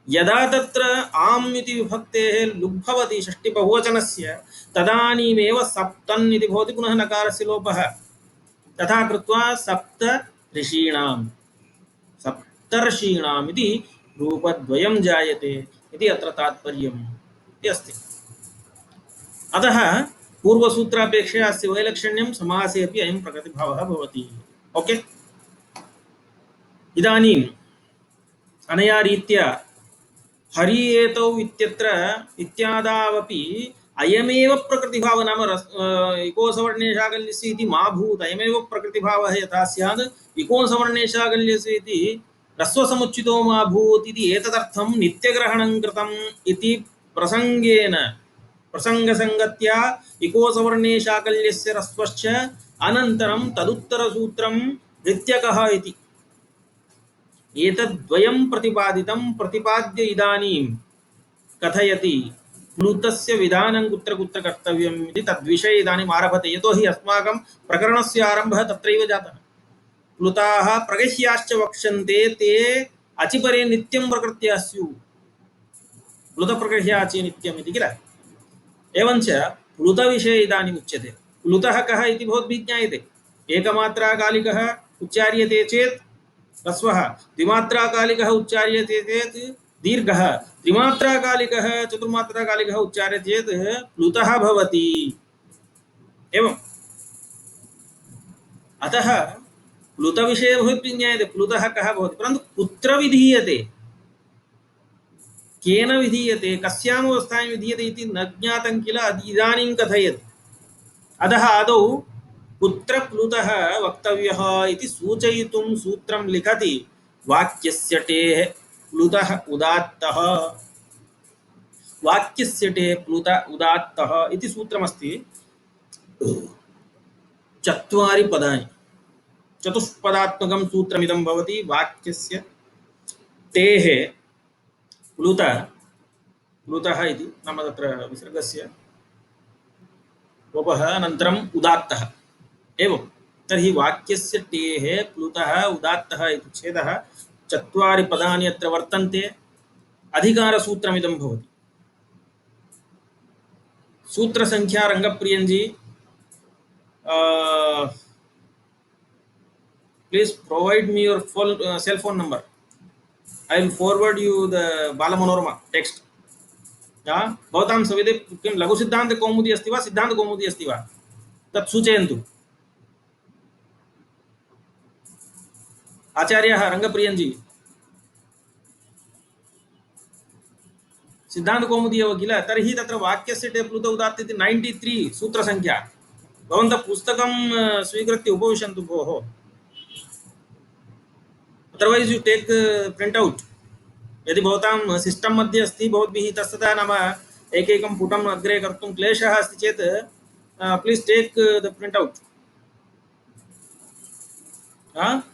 यदा तत्र आम् इति विभक्तेः लुग् भवति षष्टिबहुवचनस्य, तदानीमेव सप्तन् इति भवति, पुनः नकारस्य लोपः। तथा कृत्वा सप्त ऋषीणां, सप्त सप्तर्षीणाम् इति रूपद्वयं जायते इति अत्र तात्पर्यम् इति अस्ति। अतः पूर्वसूत्रापेक्षया अस्य वैलक्षण्यं समासे अपि अयं प्रकृतिभावः भवति। ओके, इदानीम् अनया रीत्या हरि एतौ इत्यत्र इत्यादावपि अयमेव प्रकृतिभाव नाम इकोसवर्णेशाकल्यस्य इति मा भूत्, अयमेव प्रकृतिभावः यथा स्यात् इकोसवर्णेशाकल्यस्य इति ह्रस्वसमुच्चितो मा भूत् इति एतदर्थं नित्यग्रहणं कृतम् इति प्रसंगेन प्रसंगसंगत्या इकोसवर्णेशाकल्यस्य ह्रस्वश्च अनन्तरं तदुत्तरसूत्रं ऋत्यकः इति एतद्वयं प्रतिपादितं। प्रतिपाद्य इदानीं कथयति प्लुतस्य विधानं कुत्र कुत्र कर्तव्यम् इति तद्विषये इदानीम् आरभते। यतोहि अस्माकं प्रकरणस्य आरम्भः तत्रैव जातः। प्लुताः प्रगह्याश्च वक्ष्यन्ते ते अचिपरे नित्यं प्रकृत्या स्युः। प्लुतप्रगह्या अचि नित्यम् इति किल। एवञ्च प्लुतविषये इदानीम् उच्यते। प्लुतः कः इति भवद्भिः ज्ञायते। एकमात्राकालिकः उच्चार्यते चेत् ह्रस्वः, द्विमात्राकालिकः उच्चार्यते चेत् दीर्घः, त्रिमात्राकालिकः चतुर्मात्राकालिकः उच्चार्यते चेत् प्लुतः भवति। एवम् अतः प्लुतविषये भवद्भिः ज्ञायते प्लुतः कः भवति, परन्तु कुत्र विधीयते, केन विधीयते, कस्याम् अवस्थायां विधीयते इति न ज्ञातं किल। इदानीं कथयति। अतः आदौ कुत्र प्लुतः वक्तव्यः इति सूचयितुं सूत्रं लिखति। वाक्यस्य टेः प्लुतः उदात्तः, वाक्यस्य टेः प्लुत उदात्तः इति सूत्रमस्ति। चत्वारि पदानि, चतुष्पदात्मकं सूत्रमिदं भवति। वाक्यस्य टेः प्लुत, प्लुतः इति नाम तत्र विसर्गस्य लोपः अनन्तरम् उदात्तः। एवं तर्हि वाक्यस्य टेः प्लुतः उदात्तः इति छेदः चत्वारि पदानि अत्र वर्तन्ते। अधिकारसूत्रमिदं भवति। सूत्रसङ्ख्या रङ्गप्रियञ्जी please provide me your full cell phone number. I will forward you the Balamanorama text. भवतां सविधे किं लघुसिद्धान्तकौमुदी अस्ति वा सिद्धान्तकौमुदी अस्ति वा तत् सूचयन्तु। आचार्यः रङ्गप्रियञ्जी सिद्धान्तकौमुदी एव किल। तर्हि तत्र वाक्यस्य टे प्लुत उदात्त इति 93 सूत्रसङ्ख्या। भवन्तः पुस्तकं स्वीकृत्य उपविशन्तु भोः। Otherwise you take print out. यदि भवतां सिस्टम मध्ये अस्ति भवद्भिः तस्ततः नाम एकैकं पुटम् अग्रे कर्तुं क्लेशः अस्ति चेत् please take the print out.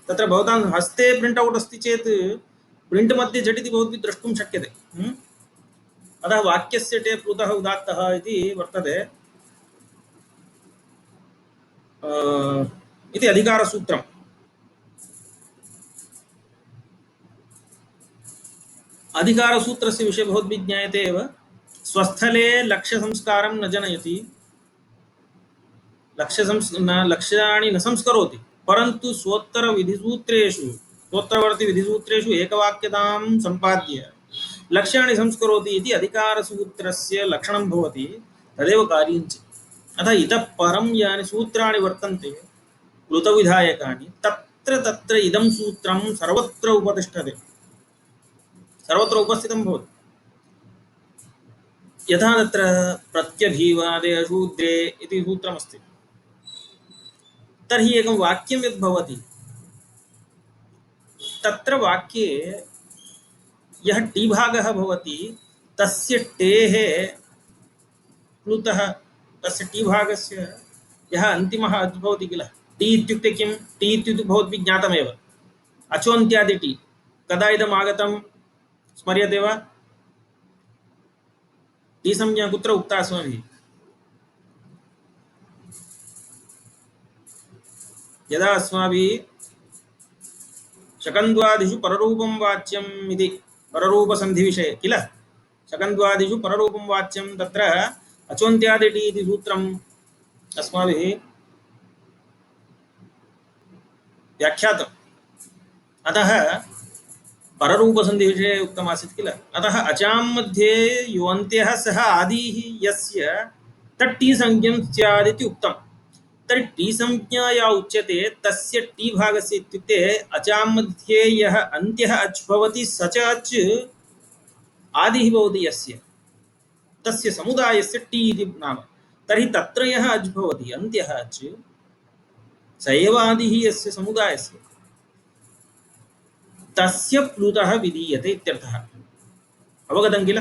तत्र भवतां हस्ते प्रिंट आउट अस्ति चेत् प्रिंट मध्ये झटिति भवद्भिः द्रष्टुं शक्यते। अतः वाक्यस्य टे प्लुतः उदात्तः इति वर्तते इति अधिकारसूत्रम्। अधिकारसूत्रस्य विषये भवद्भिः ज्ञायते एव। स्वस्थले लक्ष्यसंस्कारं न जनयति, लक्ष्याणि न संस्करोति, परन्तु स्वोत्तरविधिसूत्रेषु स्वोत्तरवर्तिविधिसूत्रेषु एकवाक्यतां सम्पाद्य लक्ष्याणि संस्करोति इति अधिकारसूत्रस्य लक्षणं भवति। तदेव कार्यञ्च। अतः इतः परं यानि सूत्राणि वर्तन्ते प्लुतविधायकानि तत्र तत्र इदं सूत्रं सर्वत्र उपतिष्ठते, सर्वत्र उपस्थितं भवति। यथा तत्र प्रत्यभिवादे शूद्रे इति सूत्रमस्ति। तर्हि एकं वाक्यं यद् भवति तत्र वाक्ये यः टीभागः भवति तस्य टेः प्लुतः तस्य टीभागस्य यः अन्तिमः भवति किल। टी इत्युक्ते किं? टी इत्युक्ते भवद्भिः ज्ञातमेव। अचोन्त्यादि टी कदा इदम् आगतं स्मर्यते वा? टी संज्ञा कुत्र उक्ता अस्माभिः? यदा अस्माभिः शकन्द्वादिषु पररूपं वाच्यम् इति पररूपसन्धिविषये किल। शकन्द्वादिषु पररूपं वाच्यं तत्र अचोन्त्यादि टी इति सूत्रम् अस्माभिः व्याख्यातम्। अतः पररूपसन्धिविषये उक्तमासीत् किल। अतः अचां मध्ये युवन्त्यः सः आदिः यस्य तत् टी संज्ञं स्यादिति उक्तं। तर्हि टी संज्ञा या उच्यते तस्य टी भागस्य इत्युक्ते अचां मध्ये यः अन्त्यः अच् भवति स च अच् आदिः भवति यस्य तस्य समुदायस्य टी इति नाम। तर्हि तत्र यः अच् भवति अन्त्यः अच् स एव आदिः यस्य समुदायस्य तस्य प्लुतः विधीयते इत्यर्थः। अवगतं किल।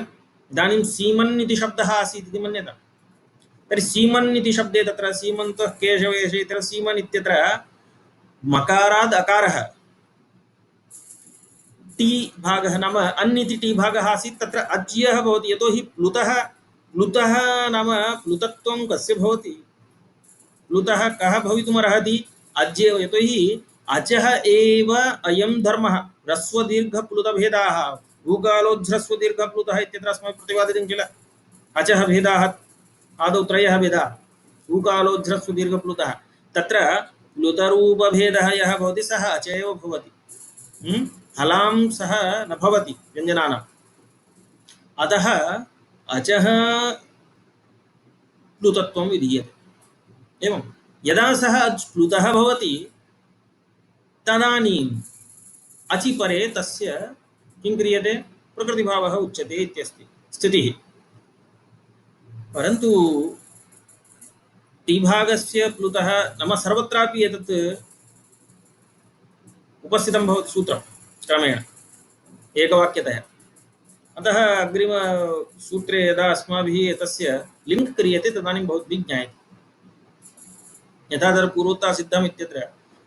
इदानीं सीमन् इति शब्दः आसीत् इति मन्यता। तर्हि सीमन् इति शब्दे तत्र सीमन्तः केशवेश इत्यत्र सीमन् इत्यत्र मकाराद् अकारः टी भागः नाम अन् इति टी भागः आसीत् तत्र अज्यः भवति। यतोहि प्लुतः प्लुतः नाम प्लुतत्वं कस्य भवति। प्लुतः कः भवितुमर्हति अज्येव। यतोहि अचः एव अयं धर्मः। ह्रस्वदीर्घप्लुतभेदाः ऊकालोज्ह्रस्वदीर्घप्लुतः इत्यत्र अस्माभिः प्रतिपादितं किल। अचः भेदाः आदौ त्रयः भेदाः ऊकालोज्ह्रस्वदीर्घप्लुतः। तत्र प्लुतरूपभेदः यः भवति सः अच एव भवति। हलां सः न भवति व्यञ्जनानाम्। अतः अचः प्लुतत्वं विधीयते। एवं यदा सः प्लुतः भवति तदानीम् अचि परे तस्य किं क्रियते प्रकृतिभावः उच्यते इत्यस्ति स्थितिः। परन्तु टीभागस्य प्लुतः नाम सर्वत्रापि एतत् उपस्थितं भवति सूत्रं क्रमेण एकवाक्यतया। अतः अग्रिमसूत्रे यदा अस्माभिः एतस्य लिङ्क् क्रियते तदानीं भवद्भिः ज्ञायते। यथा तत्र पूर्वोत्तरा सिद्धम् इत्यत्र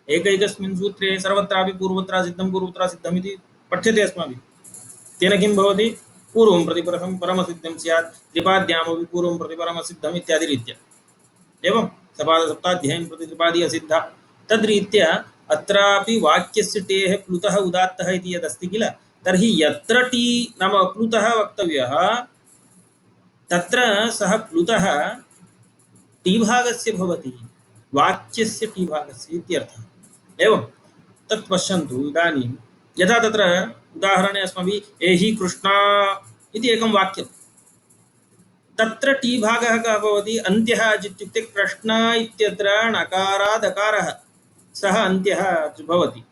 एकैकस्मिन् सूत्रे सर्वत्रापि पूर्वोत्तरा सिद्धम् इति पठ्यते अस्माभिः। तेन किं भवति पूर्वं प्रतिपरं परमसिद्धं स्यात् त्रिपाद्यामपि पूर्वं प्रतिपरमसिद्धम् इत्यादि रीत्या। एवं सपादसप्ताध्यायीन् प्रति त्रिपादी असिद्धा तद्रीत्या अत्रापि वाक्यस्य टेः प्लुतः उदात्तः इति यदस्ति किल। तर्हि यत्र टी नाम प्लुतः वक्तव्यः तत्र सः प्लुतः टीभागस्य भवति वाक्यस्य टीभागस्य इत्यर्थः। एवं तत् पश्यन्तु। इदानीं यथा तत्र उदाहरणे अस्माभिः एहि कृष्णा इति एकं वाक्यं तत्र टीभागः कः भवति अन्त्यः अच् इत्युक्ते कृष्ण इत्यत्र णकाराद् अकारः सः अन्त्यः अच् भवति।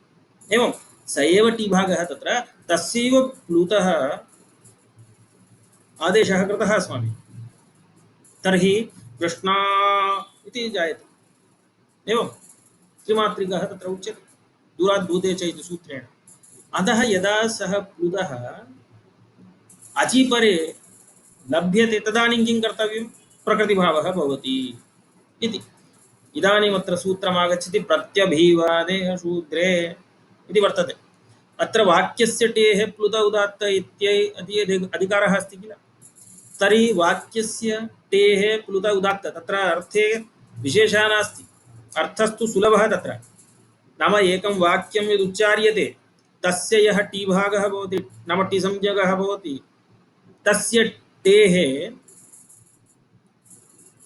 एवं स एव टीभागः तत्र तस्यैव प्लुतः आदेशः कृतः अस्माभिः। तर्हि कृष्णा इति जायते। एवं त्रिमात्रिकः तत्र उच्यते दूराद्भूते च इति सूत्रेण। अतः यदा सः प्लुतः अचि परे लभ्यते तदानीं किं कर्तव्यं प्रकृतिभावः भवति इति। इदानीमत्र सूत्रमागच्छति प्रत्यभिवादे शूद्रे इति वर्तते। अत्र वाक्यस्य टेः प्लुत उदात्त इति अधिकारः अस्ति किल। तर्हि वाक्यस्य टेः प्लुत उदात्त तत्र अर्थे विशेषः नास्ति। अर्थस्तु सुलभः तत्र। नाम एकं वाक्यं यदुच्चार्यते तस्य यः टीभागः भवति नाम टीसंज्ञकः भवति तस्य टेः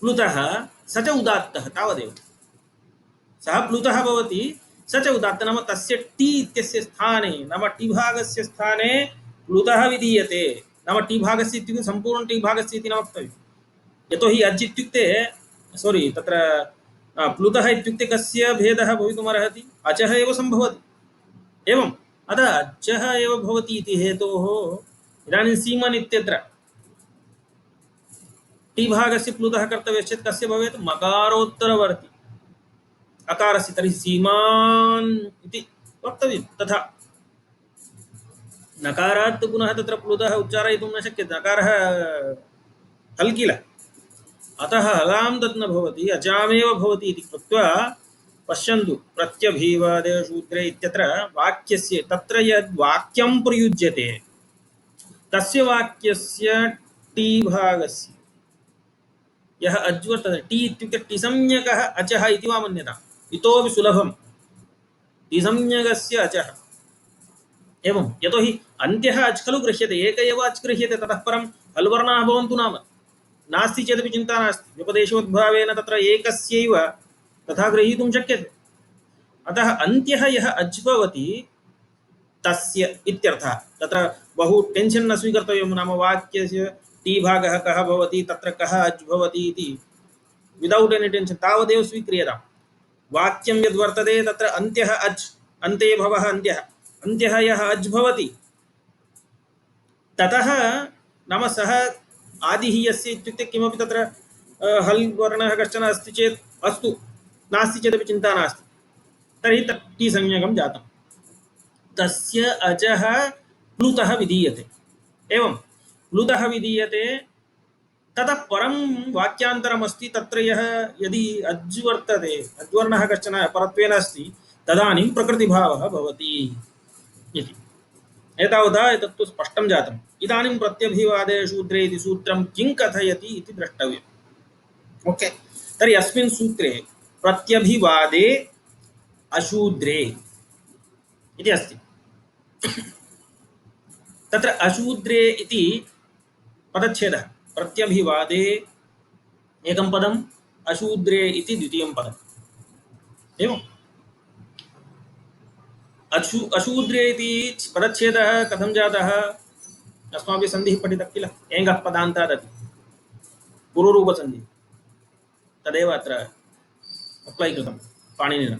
प्लुतः स च उदात्तः तावदेव। सः प्लुतः भवति स च उदात्तः नाम तस्य टी इत्यस्य स्थाने नाम टीभागस्य स्थाने प्लुतः विधीयते। नाम टीभागस्य इत्युक्ते सम्पूर्ण टीभागस्य इति न वक्तव्यं। यतोहि अज् इत्युक्ते सोरि तत्र प्लुतः इत्युक्ते कस्य भेदः भवितुमर्हति अचः एव सम्भवति। एवम् अतः अचः एव भवति इति हेतोः इदानीं सीमन् इत्यत्र टीभागस्य प्लुतः कर्तव्यश्चेत् कस्य भवेत् मकारोत्तरवर्ति अकारस्य। तर्हि सीमान् इति वक्तव्यं। तथा नकारात् पुनः तत्र प्लुतः उच्चारयितुं न शक्यते नकारः हल् किल। अतः हलां तत् न भवति अचामेव भवति इति कृत्वा पश्यन्तु प्रत्यभिवादे शूद्रे इत्यत्र वाक्यस्य तत्र यद् वाक्यं प्रयुज्यते तस्य वाक्यस्य टी भागस्य यः अज् वर्तते टी इत्युक्ते टिसंज्ञकः अचः इति वा मन्यताम्। इतोपि सुलभं टिसंज्ञकस्य अचः। एवं यतोहि अन्त्यः अच् खलु गृह्यते एक एव अच् गृह्यते ततः परं हल्वर्णाः भवन्तु नाम नास्ति चेदपि चिन्ता नास्ति। व्यपदेशोद्भावेन तत्र एकस्यैव तथा ग्रहीतुं शक्यते। अतः अन्त्यः यः अच् भवति तस्य इत्यर्थः। तत्र बहु टेन्शन् न स्वीकर्तव्यं, नाम वाक्यस्य टी भागः कः भवति, तत्र कः अज् भवति इति विदौट् एनी टेन्शन् तावदेव स्वीक्रियताम्। वाक्यं यद् वर्तते तत्र अन्त्यः अज्, अन्ते भवः अन्त्यः, अन्त्यः यः अज् भवति ततः नाम सः आदिः यस्य इत्युक्ते किमपि तत्र हल् वर्णः कश्चन अस्ति चेत् अस्तु, नास्ति चेदपि चिन्ता नास्ति, तर्हि तत् टी संज्ञकं जातं। तस्य अजः प्लुतः विधीयते। एवं प्लुतः विधीयते, ततः परं वाक्यान्तरमस्ति, तत्र यः यदि अज् वर्तते, अज्वर्णः कश्चन परत्वेन अस्ति, तदानीं प्रकृतिभावः भवति इति। एतावता एतत्तु स्पष्टं जातम्। इदानीं प्रत्यभिवादे शूद्रे इति सूत्रं किं कथयति इति द्रष्टव्यम्। ओके, तर्हि अस्मिन् सूत्रे प्रत्यभिवादे अशूद्रे इति अस्ति। तत्र अशूद्रे इति पदच्छेदः, प्रत्यभिवादे एकं पदम्, अशूद्रे इति द्वितीयं पदम्। एवम् अशूद्रे इति पदच्छेदः कथं जातः? अस्माभिः सन्धिः पठितः किल, एङ्गः पदान्तादति पूर्वरूपसन्धिः, तदेव अत्र अप्लै कृतं पाणिनिना।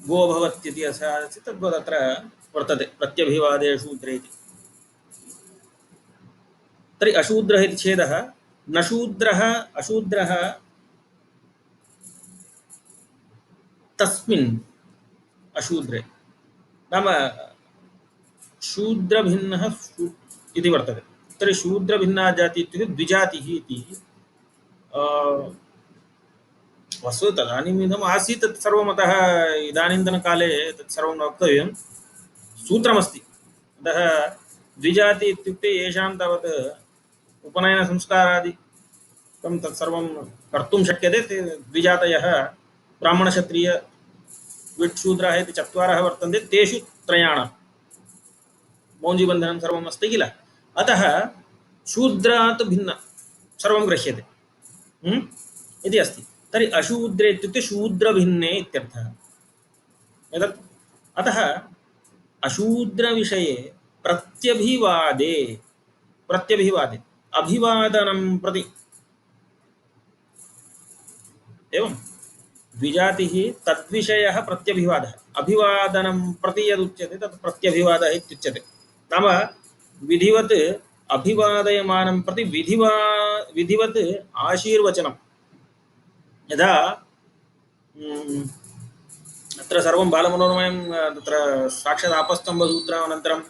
गो भवत्यति अस्ति, तद्वत् अत्र वर्तते प्रत्यभिवादे शूद्रे इति। तर्हि अशूद्रः इति छेदः, न शूद्रः अशूद्रः तस्मिन् अशूद्रे, नाम शूद्रभिन्नः इति वर्तते। तर्हि शूद्रभिन्ना जातिः इत्युक्ते द्विजातिः इति। वस्तु तदानीमिदम् आसीत् तत् सर्वम्, अतः इदानीन्तनकाले तत् सर्वं न वक्तव्यं, सूत्रमस्ति। अतः द्विजाति इत्युक्ते येषां तावत् उपनयनसंस्कारादिकं तत्सर्वं कर्तुं शक्यते, ते द्विजातयः ब्राह्मणक्षत्रिय विट्शूद्राः इति चत्वारः वर्तन्ते, तेषु त्रयाणां मौञ्जीबन्धनं सर्वम् अस्ति किल, अतः शूद्रात् भिन्न सर्वं गृह्यते इति अस्ति। तर्हि अशूद्रे इत्युक्ते शूद्रभिन्ने इत्यर्थः। एतत् अतः अशूद्रविषये प्रत्यभिवादे, प्रत्यभिवादे अभिवादनं प्रति, एवं द्विजातिः तद्विषयः प्रत्यभिवादः, अभिवादनं प्रति यदुच्यते तत् प्रत्यभिवादः इत्युच्यते। नाम विधिवत् अभिवादयमानं प्रति विधिवत् आशीर्वचनं, यदा अत्र सर्वं बालमनोरमं तत्र साक्षात् आपस्तम्भसूत्रानन्तरं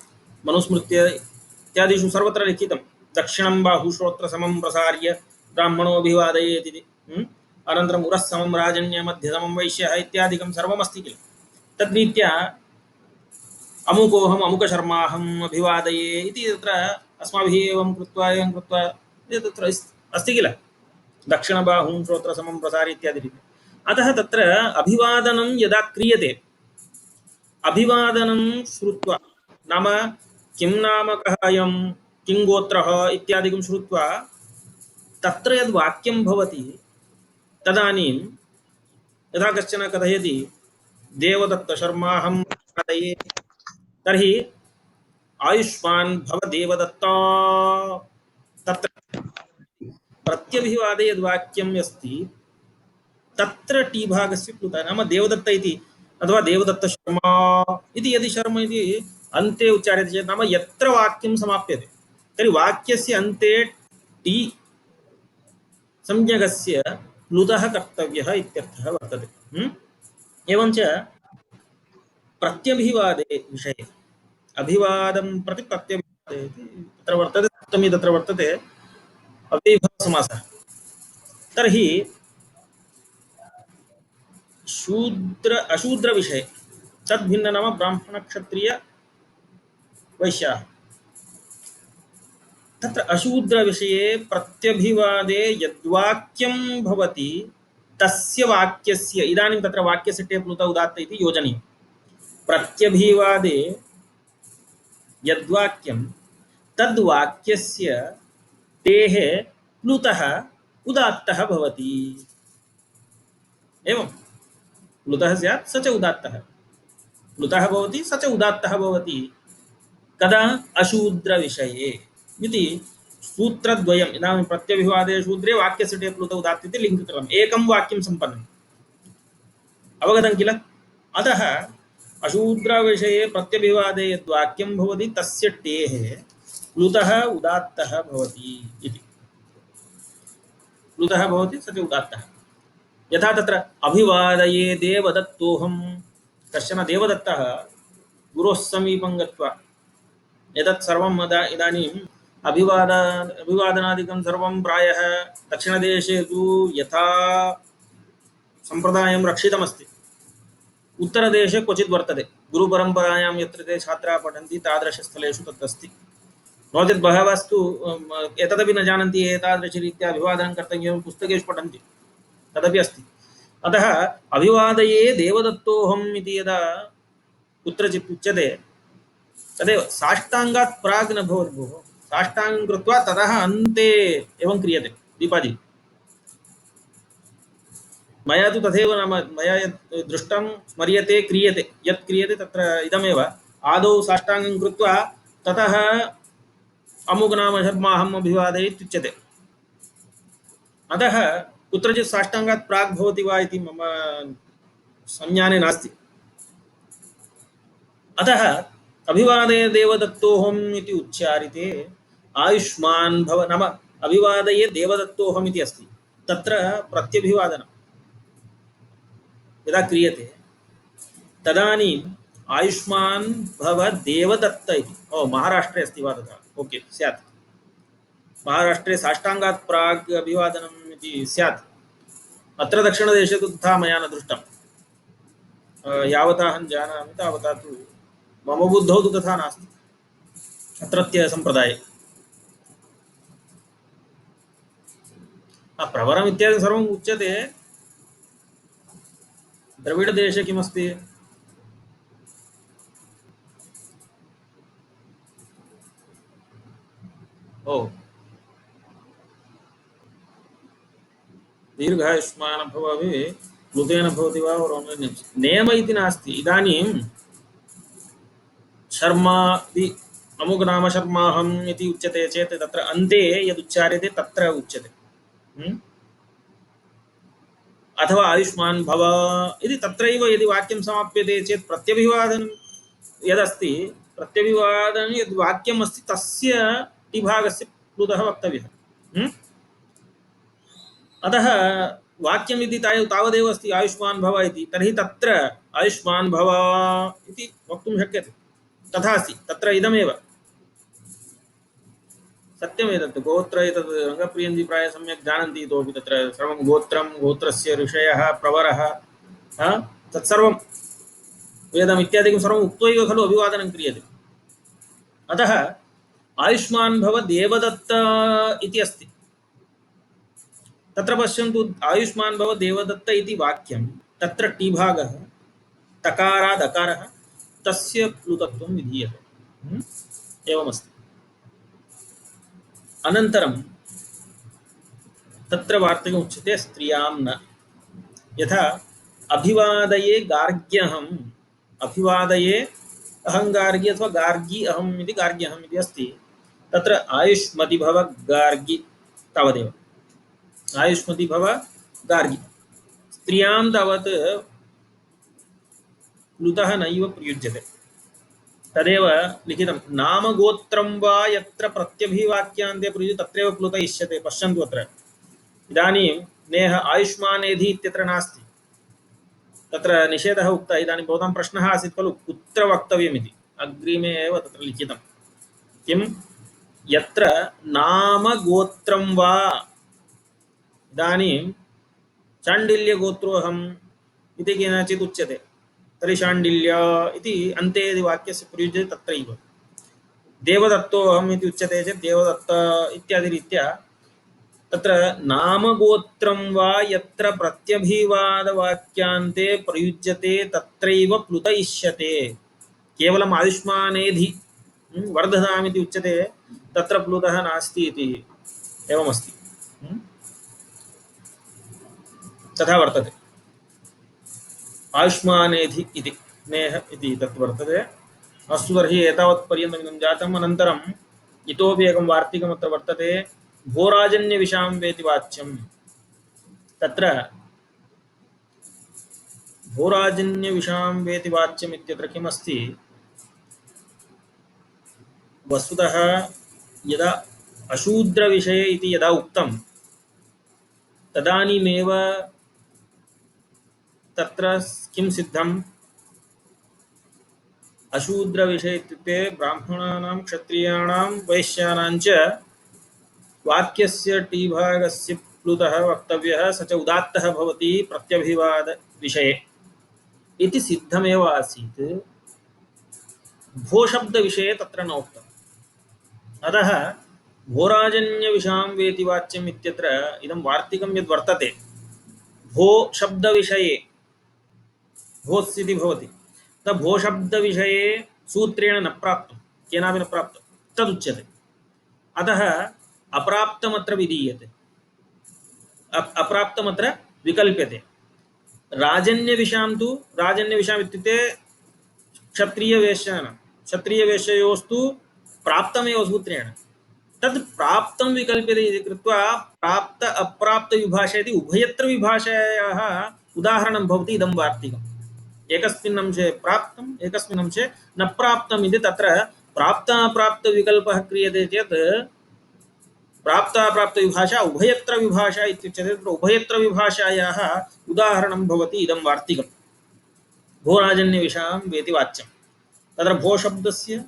मनुस्मृत्य इत्यादिषु सर्वत्र लिखितं, दक्षिणं बाहुश्रोत्रसमं प्रसार्य ब्राह्मणोऽभिवादयेत् इति, अनन्तरम् उरः समं राजन्य मध्यसमं वैश्यः इत्यादिकं सर्वमस्ति किल। तद्रीत्या अमुकोऽहम् अमुकशर्माहम् अभिवादये इति तत्र अस्माभिः एवं कृत्वा तत्र अस्ति किल, दक्षिणबाहुं श्रोत्रसमं प्रसार्य इत्यादि रीत्या। अतः तत्र अभिवादनं यदा क्रियते, अभिवादनं श्रुत्वा, नाम किं नाम कः अयं, किं गोत्रः इत्यादिकं श्रुत्वा तत्र यद् वाक्यं भवति, तदानीं यदा कश्चन कथयति देवदत्तशर्माहं कथये, तर्हि आयुष्मान् भव देवदत्ता, तत्र प्रत्यभिवादे यद्वाक्यम् अस्ति तत्र टी भागस्य प्लुतः, नाम देवदत्त इति अथवा देवदत्तशर्मा इति, यदि शर्म इति अन्ते उच्चार्यते चेत्, नाम यत्र वाक्यं समाप्यते तर्हि वाक्यस्य अन्ते टी संज्ञकस्य प्लुतः कर्तव्यः इत्यर्थः वर्तते। एवञ्च प्रत्यभिवादे विषये, अभिवादं प्रति प्रत्यभिवादे इति तत्र वर्तते, सप्तमी तत्र वर्तते अव्ययीभावसमासः। तर्हि शूद्र अशूद्र विषये तद्भिन्न, नाम ब्राह्मणक्षत्रिय वैश्याः, तत्र अशूद्र विषये प्रत्यभिवादे यद्वाक्यं भवति तस्य वाक्यस्य, इदानीं तत्र वाक्यस्य टे प्लुत उदात्त इति योजनीयं। प्रत्यभिवादे यद्वाक्यं तद्वाक्यस्य टेः प्लुतः उदात्तः भवति। एवं प्लुतः स्यात् स च उदात्तः। प्लुतः भवति स च उदात्तः भवति कदा अशूद्रविषये इति सूत्रद्वयम् इदानीं प्रत्यभिवादे शूद्रे वाक्यस्य टे प्लुत उदात्त इति लिङ्क् कृतम् एकं वाक्यं सम्पन्नम् अवगतं किल अतः अशूद्रविषये प्रत्यभिवादे यद्वाक्यं भवति तस्य टेः प्लुतः उदात्तः भवति इति प्लुतः भवति स च उदात्तः यथा तत्र अभिवादये देवदत्तोऽहं कश्चन देवदत्तः गुरोः समीपं गत्वा एतत् सर्वं इदानीम् अभिवादनादिकं सर्वं प्रायः दक्षिणदेशे तु यथा सम्प्रदायं रक्षितमस्ति उत्तरदेशे क्वचित् वर्तते गुरुपरम्परायां यत्र ते छात्राः पठन्ति तादृशस्थलेषु तदस्ति नो चेत् बहवस्तु एतदपि न जानन्ति एतादृशरीत्या अभिवादनं कर्तव्यं पुस्तकेषु पठन्ति तदपि अस्ति अतः अभिवादये देवदत्तोऽहम् इति यदा कुत्रचित् उच्यते तदेव साष्टाङ्गात् प्राग् न भवति भोः साष्टाङ्गं कृत्वा ततः अन्ते एवं क्रियते दीपाजी मया तु तथैव नाम मया यत् दृष्टं स्मर्यते क्रियते यत् क्रियते तत्र इदमेव आदौ साष्टाङ्गं कृत्वा ततः अमुक नाम शर्माहम् अभिवादये इत्युच्यते अतः कुत्रचित् साष्टाङ्गात् प्राग् भवति वा इति मम संज्ञाने नास्ति अतः अभिवादये देवदत्तोऽहम् इति उच्चारिते आयुष्मान् भव नाम अभिवादये देवदत्तोऽहम् इति अस्ति तत्र प्रत्यभिवादनं यदा क्रियते तदानीम् आयुष्मान् भव देवदत्त इति महाराष्ट्रे अस्ति वा तथा ओके स्यात् महाराष्ट्रे साष्टाङ्गात् प्राग् अभिवादनम् इति स्यात् अत्र दक्षिणदेशे तु तथा मया न दृष्टं यावता अहं जानामि तावता तु मम बुद्धौ तु तथा नास्ति अत्रत्य सम्प्रदाये प्रवरम् इत्यादि सर्वम् उच्यते द्रविडदेशे किमस्ति ओ दीर्घायुष्मान् भव अपि प्लुतेन भवति वा नियम इति नास्ति इदानीं शर्मा इति अमुक नाम शर्माहम् इति उच्यते चेत् तत्र अन्ते यदुच्चार्यते तत्र उच्यते अथवा आयुष्मान् भव इति तत्रैव यदि वाक्यं समाप्यते चेत् प्रत्यभिवादनं यदस्ति प्रत्यभिवादनं यद् वाक्यम् अस्ति तस्य टिभागस्य प्लुतः वक्तव्यः अतः वाक्यम् इति तावदेव अस्ति आयुष्मान् भव इति तर्हि तत्र आयुष्मान् भव इति वक्तुं शक्यते तथा अस्ति तत्र इदमेव सत्यमेतत् गोत्र एतत् रङ्गप्रियन्जी प्रायः सम्यक् जानन्ति इतोपि तत्र सर्वं गोत्रं गोत्रस्य ऋषयः प्रवरः तत्सर्वं वेदम् इत्यादिकं सर्वम् उक्त्वा एव खलु अभिवादनं क्रियते अतः आयुष्मान् भव देवदत्त इति अस्ति तत्र पश्यन्तु आयुष्मान् भव देवदत्त इति वाक्यं तत्र टीभागः तकाराद् अकारः तस्य प्लुतत्वं विधीयते एवमस्ति अनन्तरं तत्र वार्तिकम् उच्यते स्त्रियां न यथा अभिवादये गार्ग्यहम् अभिवादये अहं गार्गी अथवा गार्गी अहम् इति गार्ग्यहम् इति अस्ति तत्र आयुष्मति भव गार्गी तावदेव आयुष्मति भव गार्गी स्त्रियां तावत् प्लुतः नैव प्रयुज्यते तदेव लिखितं नाम गोत्रं वा यत्र प्रत्यभिवाक्यान्ते प्रयुज्यते तत्रैव प्लुत इष्यते पश्यन्तु अत्र इदानीं नेह आयुष्मानेधि इत्यत्र नास्ति तत्र निषेधः उक्तः इदानीं भवतां प्रश्नः आसीत् खलु कुत्र वक्तव्यमिति अग्रिमे एव तत्र लिखितं किं यत्र नाम गोत्रं वा इदानीं चाण्डिल्यगोत्रोऽहम् इति केनचित् उच्यते तर्हि शाण्डिल्य इति अन्ते यदि वाक्यस्य प्रयुज्यते तत्रैव देवदत्तोऽहम् इति उच्यते चेत् देवदत्त इत्यादिरीत्या तत्र नामगोत्रं वा यत्र प्रत्यभिवादवाक्यान्ते प्रयुज्यते तत्रैव प्लुत इष्यते केवलम् आयुष्मानेधि वर्धतामिति उच्यते तत्र प्लुतः नास्ति इति एवमस्ति तथा वर्तते आयुष्मानेधि इति नेह इति तत् वर्तते। अस्तु तर्हि एतावत्पर्यन्तम् इदं जातम्। अनन्तरम् इतोपि एकं वार्तिकमत्र वर्तते, भोराजन्यविषां वेति वाच्यं। तत्र भोराजन्यविषां वेति वाच्यम् इत्यत्र किमस्ति, वस्तुतः यदा अशूद्रविषये इति यदा उक्तं तदानीमेव तत्र किं सिद्धम्, अशूद्रविषये इत्युक्ते ब्राह्मणानां क्षत्रियाणां वैश्यानां च वाक्यस्य टीभागस्य प्लुतः वक्तव्यः, स च उदात्तः भवति प्रत्यभिवादविषये इति सिद्धमेव आसीत्। भोशब्दविषये तत्र न उक्तम्। अतः भोराजन्यविषां वेति वाच्यम् इत्यत्र इदं वार्तिकं यद् वर्तते, भो शब्दविषये भोस्सिति भवति, भो शब्दविषये सूत्रेण न प्राप्तं, केनापि न प्राप्तं तदुच्यते। अतः अप्राप्तमत्र विधीयते, अप्राप्तमत्र विकल्प्यते। राजन्यविषां तु, राजन्यविषाम् इत्युक्ते क्षत्रियवेश्ययोस्तु प्राप्तमेव सूत्रेण, तद् प्राप्तं विकल्प्यते इति कृत्वा प्राप्त अप्राप्त विभाषा इति उभयत्र विभाषायाः उदाहरणं भवति इदं वार्तिकम्। एकस्मिन् अंशे प्राप्तम्, एकस्मिन् अंशे न प्राप्तम् इति तत्र प्राप्ताप्राप्तविकल्पः क्रियते चेत् प्राप्ताप्राप्तविभाषा उभयत्र विभाषा इत्युच्यते। तत्र उभयत्र विभाषायाः उदाहरणं भवति इदं वार्तिकं, भोराजन्यविषां वेति वाच्यं। तत्र भो शब्दस्य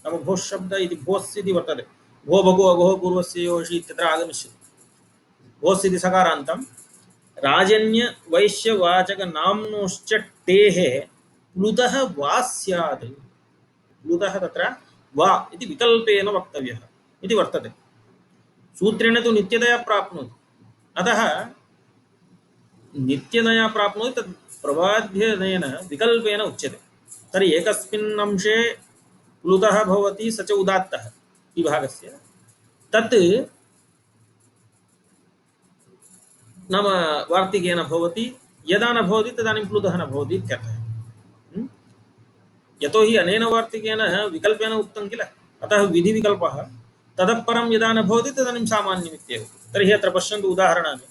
नाम भो शब्द इति भोस् इति वर्तते, भो भगो अगोः पूर्वस्य योषि इत्यत्र आगमिष्यति। भोस् इति सकारान्तं, राजन्य वैश्यवाचक नाम्नोश्च टेः प्लुतः वा स्यात्, प्लुतः तत्र वा इति विकल्पेन वक्तव्यः इति वर्तते। सूत्रेण तु नित्यतया प्राप्नोति, अतः नित्यतया प्राप्नोति, तत् प्रवाद्यनेन विकल्पेन उच्यते। तर्हि एकस्मिन् अंशे प्लुतः भवति, स च उदात्तः विभागस्य, तत् नाम वार्तिकेन भवति। यदा न भवति तदानीं प्लुतः न भवति इत्यर्थः। यतोहि अनेन वार्तिकेन विकल्पेन उक्तं किल, अतः विधिविकल्पः। ततः परं यदा न भवति तदानीं सामान्यमित्येव। तर्हि अत्र पश्यन्तु उदाहरणानि।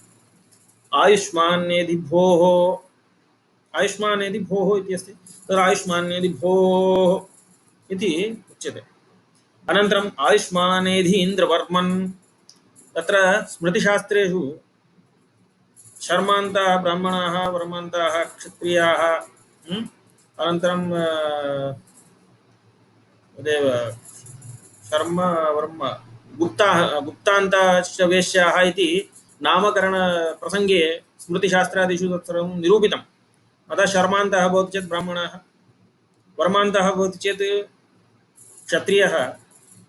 आयुष्मान्येधि भोः, आयुष्मान्येधि भोः इति अस्ति, तत्र आयुष्मान्येधि भोः इति उच्यते। अनन्तरम् आयुष्मानेधि इन्द्रवर्मन्, तत्र स्मृतिशास्त्रेषु शर्मान्ताः ब्राह्मणाः, वर्मान्ताः क्षत्रियाः, अनन्तरं तदेव शर्म वर्म गुप्तान्ताश्च वेश्याः इति नामकरणप्रसङ्गे स्मृतिशास्त्रादिषु तत्सर्वं निरूपितम्। अतः शर्मान्तः भवति चेत् ब्राह्मणाः, वर्मान्तः भवति चेत् क्षत्रियः,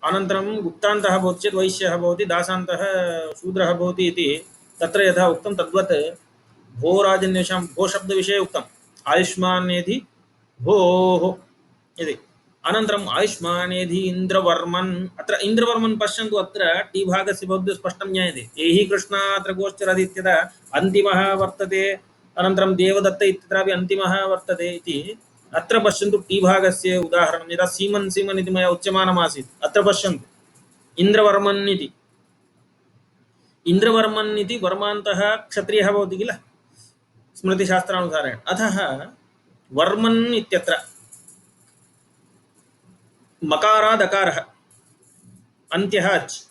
अनन्तरं गुप्तान्तः भवति चेत् वैश्यः भवति, दासान्तः शूद्रः भवति इति तत्र यथा उक्तं तद्वत् भोराजन्यविषां भो शब्दविषये उक्तम्, आयुष्मान्येधि भोः इति। अनन्तरम् आयुष्मानेधि इन्द्रवर्मन्, अत्र इन्द्रवर्मन् पश्यन्तु, अत्र टीभागस्य भवद्भिः स्पष्टं ज्ञायते। एहि कृष्णा अत्र गोश्चरदित्यतः अन्तिमः वर्तते, अनन्तरं देवदत्त इत्यत्रापि अन्तिमः वर्तते इति। अत्र पश्यन्तु टीभागस्य उदाहरणं, यदा सीमन् सीमन् इति मया उच्यमानमासीत्, अत्र पश्यन्तु इन्द्रवर्मन् इति। इन्द्रवर्मन् इति वर्मान्तः क्षत्रियः भवति किल स्मृतिशास्त्रानुसारेण, अतः वर्मन् इत्यत्र मकाराद् अकारः, अन्त्यः अच्,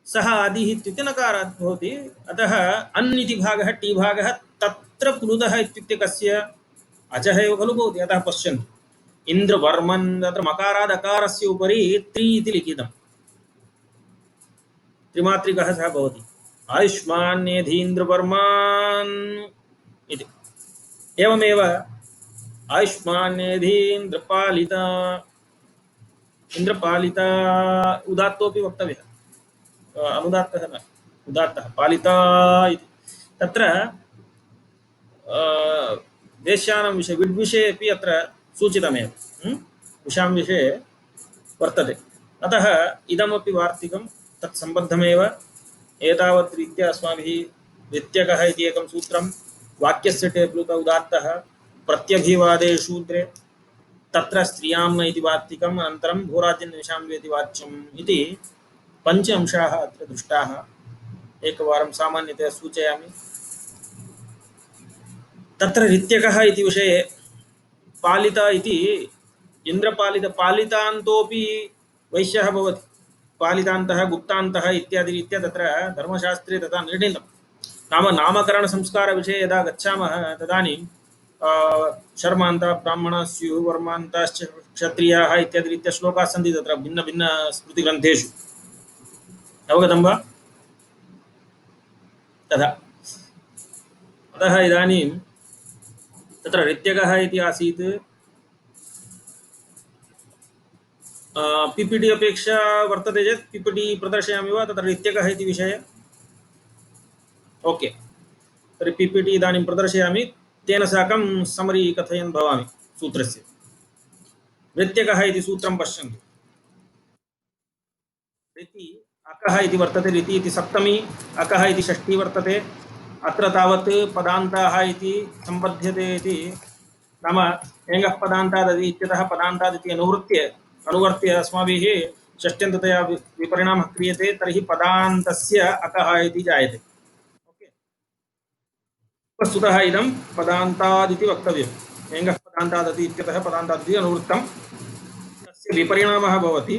सः आदिः इत्युक्ते नकारात् भवति। अतः अन् इति भागः टी भागः, तत्र प्लुतः इत्युक्ते कस्य, अचः एव खलु भवति। अतः पश्यन्तु इन्द्रवर्मन्, तत्र मकाराद् अकारस्य उपरि त्रि इति लिखितं, त्रिमात्रिकः सः भवति, आयुष्मान्येधीन्द्रवर्मान् इति। एवमेव आयुष्मान्येधीन्द्रपालिता, इन्द्रपालिता उदात्तोपि वक्तव्यः, अनुदात्तः न, उदात्तः पालिता इति। तत्र वेश्यानां विषये विड्विषये अपि अत्र सूचितमेव, विषां विषये वर्तते। अतः इदमपि वार्तिकं तत्सम्बद्धमेव। एतावत् रीत्या अस्माभिः व्यत्यकः इति एकं सूत्रं, वाक्यस्य टे प्लुत उदात्तः, प्रत्यभिवादे शूद्रे, तत्र स्त्रियाम् इति वाक्यम् अनन्तरं भूराजन्यशाम्यु इति वाच्यम् इति पञ्च अंशाः अत्र दृष्टाः। एकवारं सामान्यतया सूचयामि। तत्र ऋत्यकः इति विषये पालिता इति इन्द्रपालितान्तोपि वैश्यः भवति। पालितान्तः गुप्तान्तः इत्यादि रीत्या तत्र धर्मशास्त्रे तथा निर्णीतं। नाम नामकरणसंस्कारविषये यदा गच्छामः तदानीं शर्मान्तः ब्राह्मणाः स्युः वर्मान्ताश्च क्षत्रियाः इत्यादि रीत्या श्लोकाः सन्ति तत्र भिन्नभिन्नस्मृतिग्रन्थेषु। अवगतं वा? तथा अतः इदानीं तत्र ऋत्यकः इति आसीत्। पीपीटी अपेक्षा वर्तते चेत् पीपीटी प्रदर्शयामि वा तत्र ऋत्यकः इति विषये? ओके, तर्हि पीपीटी इदानीं प्रदर्शयामि। तेन साकं समरी कथयन् भवामि सूत्रस्य। ऋत्यकः इति सूत्रं पश्यन्तु। ऋति अकः इति वर्तते, ऋति इति सप्तमी, अकः इति षष्ठी वर्तते। अत्र तावत् पदान्ताः इति सम्बध्यते इति नाम एङ्गः पदान्तादति इत्यतः पदान्तादिति अनुवर्त्य अस्माभिः षष्ट्यन्ततया विपरिणामः क्रियते। तर्हि पदान्तस्य अकः इति जायते। ओके, वस्तुतः इदं पदान्तादिति वक्तव्यम्। एङ्गः पदान्तादति इत्यतः पदान्तादिति अनुवृत्तं तस्य विपरिणामः भवति,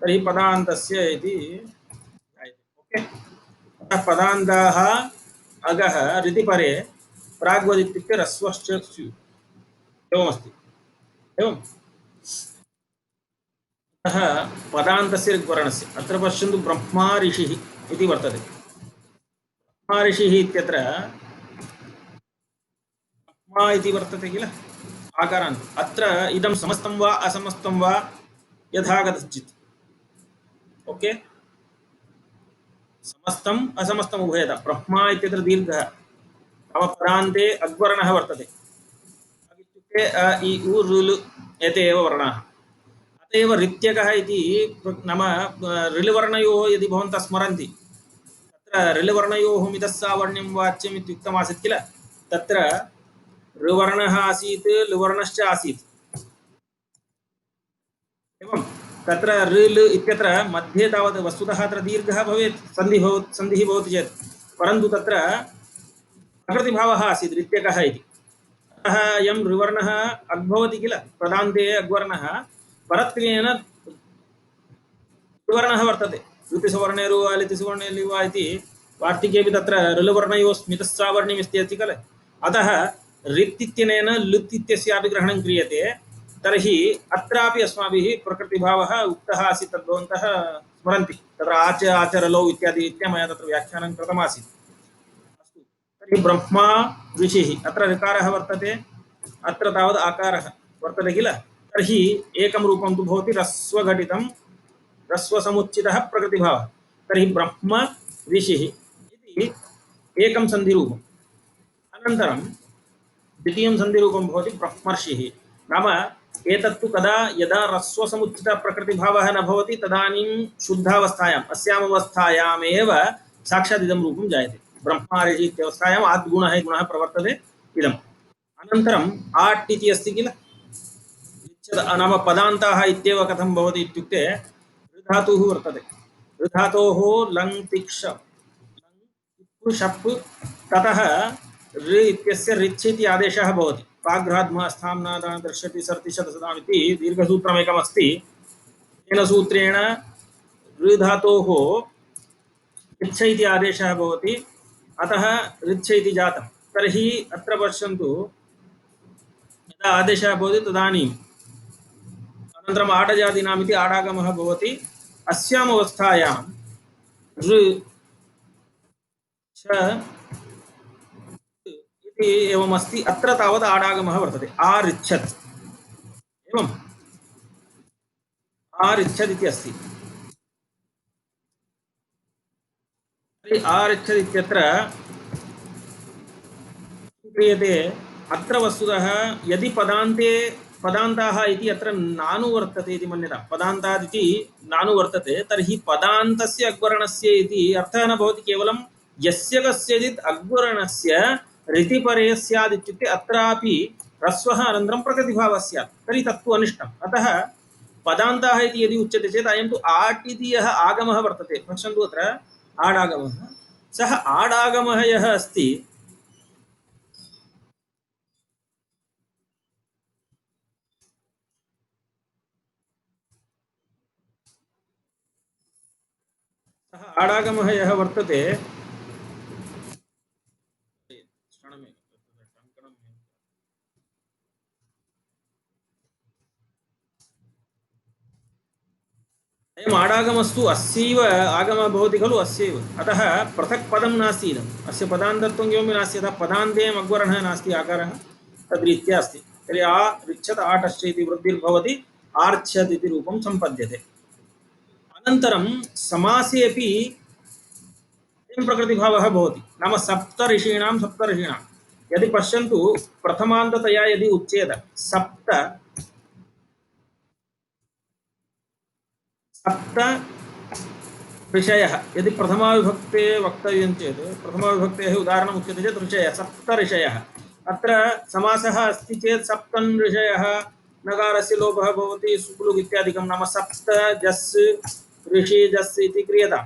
तर्हि पदान्तस्य इति जायते। ओके, अतः पदान्ताः अगः ऋतिपरे प्राग्वद् इत्युक्ते ह्रस्वश्च स्युः। एवमस्ति। एवम् अतः पदान्तस्य ऋग्वर्णस्य अत्र पश्यन्तु। ब्रह्मा ऋषिः इति वर्तते। ब्रह्मा ऋषिः इत्यत्र ब्रह्मा इति वर्तते किल आकारान्त। अत्र इदं समस्तं वा असमस्तं वा यथा कदाचित्। ओके, समस्तम् असमस्तम् उभयता। ब्रह्मा इत्यत्र दीर्घः नाम पदान्ते अग्वर्णः वर्तते। इत्युक्ते अ इ उ ऋ एते एव वर्णाः। अत एव ऋत्यकः इति नाम ऋलवर्णयोः यदि भवन्तः स्मरन्ति तत्र ऋलवर्णयोः मितस्सावर्ण्यं वाच्यम् इत्युक्तमासीत् किल। तत्र ऋवर्णः आसीत्, लुवर्णश्च आसीत्। एवं तत्र ऋ इत्यत्र मध्ये तावत् वस्तुतः अत्र दीर्घः भवेत् सन्धिः भवति चेत्, परन्तु तत्र प्रकृतिभावः आसीत् ऋत्यकः इति। अतः अयं ऋवर्णः अग्भवति किल, पदान्ते अग्वर्णः, परत्वेन ऋवर्णः वर्तते। ऋतिसवर्णे रुवा लितिसवर्णे लिवा इति वार्तिकेऽपि तत्र ऋलवर्णयोः स्मितस्सावर्ण्यमस्ति अस्ति खलु। अतः ऋत् इत्यनेन लुत् इत्यस्यापि ग्रहणं क्रियते। तर्हि अत्रापि अस्माभिः प्रकृतिभावः उक्तः आसीत्, तद्भवन्तः स्मरन्ति। तत्र आचरलौ इत्यादि रीत्या मया तत्र व्याख्यानं कृतमासीत्। अस्तु, तर्हि ब्रह्मा ऋषिः अत्र ऋकारः वर्तते, अत्र तावत् आकारः वर्तते किल। तर्हि एकं रूपं तु भवति ह्रस्वघटितं ह्रस्वसमुच्चितः प्रकृतिभावः। तर्हि ब्रह्म ऋषिः इति एकं सन्धिरूपम्। अनन्तरं द्वितीयं सन्धिरूपं भवति ब्रह्मर्षिः। नाम एतत्तु कदा यदा ह्रस्वसमुच्चितः प्रकृतिभावः न भवति तदानीं शुद्धावस्थायाम् अस्यामवस्थायामेव साक्षात् इदं रूपं जायते। ब्रह्मार्षिः इत्यवस्थायाम् आद्गुणः गुणः प्रवर्तते इदम्। अनन्तरम् आट् इति अस्ति किल, नाम पदान्ताः इत्येव कथं भवति इत्युक्ते ऋधातुः वर्तते। ऋधातोः लङ् तिक्ष शप् ततः ऋ इत्यस्य ऋच् इति आदेशः भवति। पाग्राध्मास्थाम्नादान दर्शति सर्ति शतसदाम् इति दीर्घसूत्रमेकमस्ति। तेन सूत्रेण ऋधातोः ऋच्छ इति आदेशः भवति, अतः ऋच्छ इति जातं। तर्हि अत्र पश्यन्तु, यदा आदेशः भवति तदानीम् अनन्तरम् आडजादीनाम् इति आडागमः भवति। अस्याम् अवस्थायां ऋ छ इति एवमस्ति। अत्र तावत् आडागमः वर्तते आऋच्छत्। एवम् आऋच्छत् इति अस्ति। आऋच्छत् इत्यत्र क्रियते। अत्र वस्तुतः यदि पदान्ताः इति अत्र नानु वर्तते इति मन्यतां, पदान्तादिति नानु वर्तते, तर्हि पदान्तस्य अग्वर्णस्य इति अर्थः न भवति केवलं यस्य कस्यचित् अग्वर्णस्य ऋतिपरे स्यात् इत्युक्ते अत्रापि ह्रस्वः अनन्तरं प्रकृतिभावः स्यात् तर्हि तत्तु अनिष्टम्। अतः पदान्ताः इति यदि उच्यते चेत् अयं तु आट् इति यः आगमः वर्तते, पश्यन्तु अत्र आडागमः, सः आडागमः यः अस्ति सः आडागमः यः वर्तते अयम् आडागमस्तु अस्यैव आगमः भवति खलु, अस्यैव। अतः पृथक् पदं नास्ति इदम्, अस्य पदान्तत्वं किमपि नास्ति। अतः पदान्तेयम् अग्वरणः नास्ति, आकारः तद्रीत्या अस्ति। तर्हि आ ऋच्छत् आटश्च इति वृद्धिर्भवति, आर्च्छत् इति रूपं सम्पद्यते। अनन्तरं समासेऽपि अयं प्रकृतिभावः भवति, नाम सप्तऋषीणां यदि पश्यन्तु प्रथमान्ततया यदि उच्येत सप्त सप्त ऋषयः, यदि प्रथमाविभक्ते वक्तव्यं चेत् प्रथमाविभक्तेः उदाहरणम् उच्यते चेत् ऋषयः, सप्त ऋषयः। अत्र समासः अस्ति चेत् सप्तन् ऋषयः, नकारस्य लोपः भवति, सुप्लुक् इत्यादिकं, नाम सप्त जस् ऋषि जस् इति क्रियतां,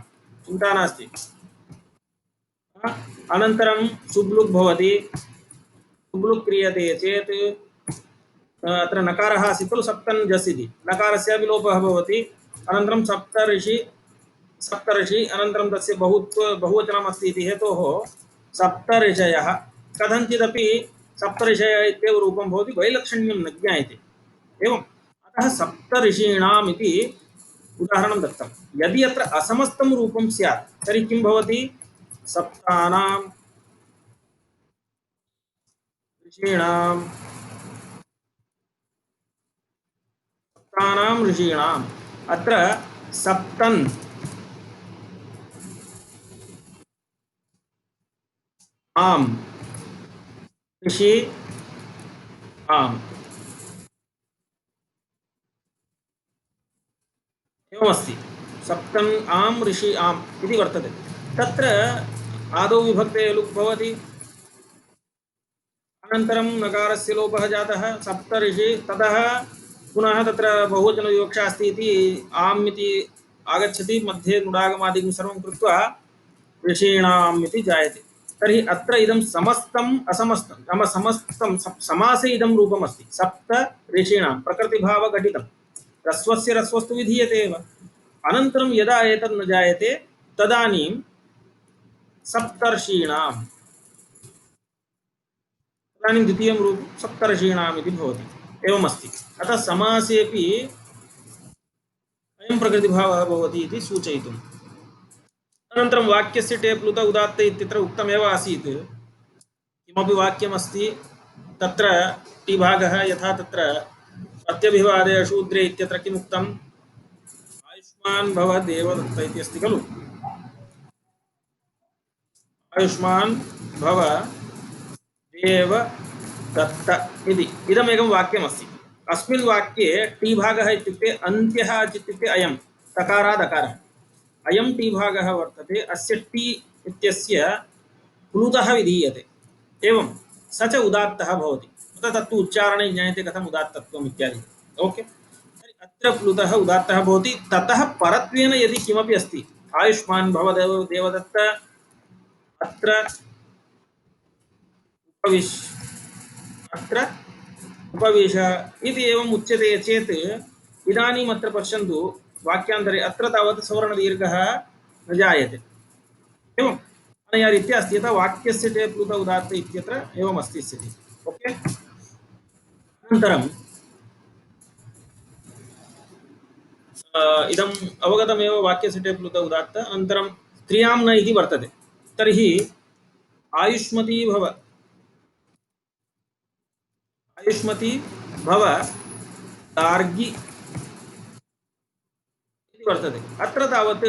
चिन्ता नास्ति। अनन्तरं सुब्लुक् भवति, सुब्लुक् क्रियते चेत् अत्र नकारः आसीत् खलु सप्तन् जस् इति, नकारस्यापि लोपः भवति। अनन्तरं सप्तऋषि अनन्तरं तस्य बहुवचनम् अस्ति इति हेतोः सप्तऋषयः, कथञ्चिदपि सप्तऋषयः इत्येव रूपं भवति, वैलक्षण्यं न ज्ञायते एवम्। अतः सप्तऋषीणाम् इति उदाहरणं दत्तं। यदि अत्र असमस्तं रूपं स्यात् तर्हि किं भवति? सप्तानां ऋषीणां, सप्तानां ऋषीणाम्। अत्र सप्तन् आम् ऋषि आम् एवमस्ति, सप्तम् आम् ऋषि आम् इति वर्तते। तत्र आदौ विभक्ते लुक् भवति, अनन्तरं नकारस्य लोपः जातः, सप्तऋषि, ततः पुनः तत्र बहुवचनविवक्षा अस्ति इति आम् इति आगच्छति, मध्ये नुडागमादिकं सर्वं कृत्वा ऋषीणाम् इति जायते। तर्हि अत्र इदं समस्तम् असमस्तं, नाम समस्तं समासे इदं रूपमस्ति, सप्त ऋषीणां प्रकृतिभावघटितं, ह्रस्वस्य ह्रस्वस्तु विधीयते एव। अनन्तरं यदा एतत् न जायते तदानीं सप्तर्षीणाम्, तदानीं द्वितीयं रूपं सप्तर्षीणाम् इति भवति, एवमस्ति। अतः समासेऽपि अयं प्रकृतिभावः भवति इति सूचयितुम्। अनन्तरं वाक्यस्य टेप् लुत उदात्त इत्यत्र उक्तमेव आसीत्, किमपि वाक्यमस्ति तत्र टिभागः, यथा तत्र प्रत्यभिवादे शूद्रे इत्यत्र किम् उक्तम्? आयुष्मान् भव देवदत्त इति अस्ति खलु, आयुष्मान् भव देवदत्त इति इदमेकं वाक्यमस्ति। अस्मिन् वाक्ये टिभागः इत्युक्ते अन्त्यः इत्युक्ते अयं तकारादकारः, अयं टिभागः वर्तते, अस्य टी इत्यस्य प्लुतः विधीयते, एवं स च उदात्तः भवति। तत्तु उच्चारणे ज्ञायते कथम् उदात्तत्वम् इत्यादि। ओके, अत्र प्लुतः उदात्तः भवति। ततः परत्वेन यदि किमपि अस्ति, आयुष्मान् भव देवदत्त, अत्र उपविश, अत्र उपविश इति एवम् उच्यते चेत् इदानीम् अत्र पश्यन्तु वाक्यान्तरे अत्र तावत् सवर्णदीर्घः न जायते, एवम् अनया रीत्या अस्ति। यथा वाक्यस्य टेप् लुत उदात्त इत्यत्र एवमस्ति स्थितिः। ओके, अनन्तरं इदम् अवगतमेव, वाक्यस्य टेप् लुत उदात्त। अनन्तरं क्रियां न इति वर्तते, तर्हि आयुष्मती भव, आयुष्मती भव गार्गी इति वर्तते। अत्र तावत्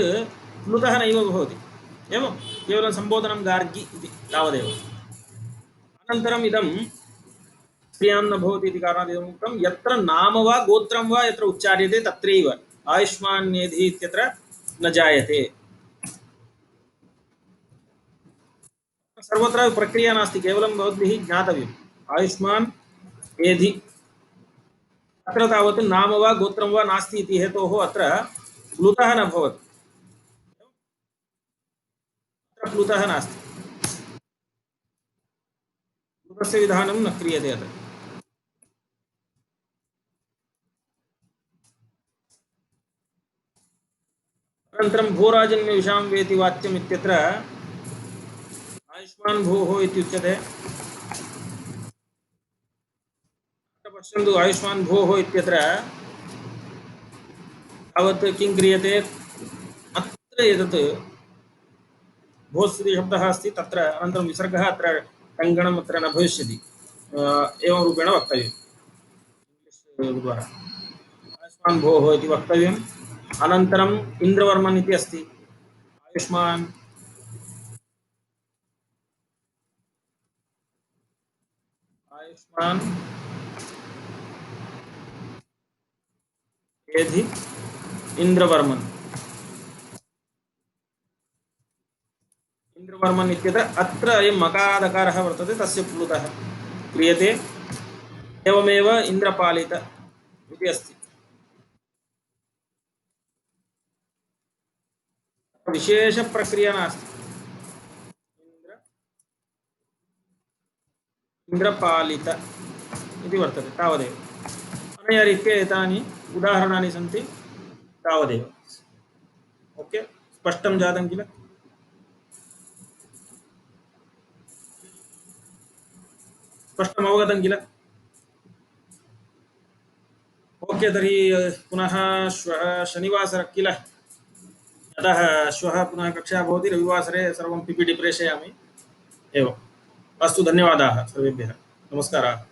प्लुतः नैव भवति, एवं केवलं सम्बोधनं गार्गी इति तावदेव। अनन्तरम् इदं क्रियां न भवति इति कारणात् एवम् उक्तं, यत्र नाम वा गोत्रं वा यत्र उच्चार्यते तत्रैव आयुष्मान्येधि इत्यत्र न जायते। सर्वत्र प्रक्रिया नास्ति, केवलं भवद्भिः ज्ञातव्यम्। आयुष्मान् एधि अत्र तावत् नाम वा गोत्रं वा नास्ति इति हेतोः अत्र प्लुतः न भवति। अत्र प्लुतः नास्ति, प्लुतस्य विधानं न क्रियते अत्र। अनन्तरं भूराजन्यविषां वेति वाच्यम् इत्यत्र आयुष्मान् भोः इत्युच्यते। अत्र पश्यन्तु, आयुष्मान् भोः इत्यत्र तावत् किं क्रियते, अत्र एतत् भोस्ति शब्दः अस्ति, तत्र अनन्तरं विसर्गः अत्र टङ्कणम् अत्र न भविष्यति, एवं रूपेण वक्तव्यम् इंग्लिश् द्वारा। आयुष्मान् भोः इति वक्तव्यम्। अनन्तरम् इन्द्रवर्मन् इति अस्ति, आयुष्मान् आयुष्मान् एधि इन्द्रवर्मन्। इन्द्रवर्मन् इत्यत्र अत्र अयं मकारादकारः वर्तते, तस्य प्लुतः क्रियते। एवमेव इन्द्रपालित इति अस्ति। विशेषप्रक्रिया नास्ति। इन्द्रपालित इति वर्तते, तावदेव। अनया रीत्या एतानि उदाहरणानि सन्ति, तावदेव। ओके, स्पष्टं जातं किल? स्पष्टम् अवगतं किल? ओके, तर्हि पुनः श्वः शनिवासरः किल? अतः श्वः पुनः कक्षा भवति, रविवासरे सर्वं PPT प्रेषयामि। एवम्। अस्तु, धन्यवादाः सर्वेभ्यः। नमस्काराः।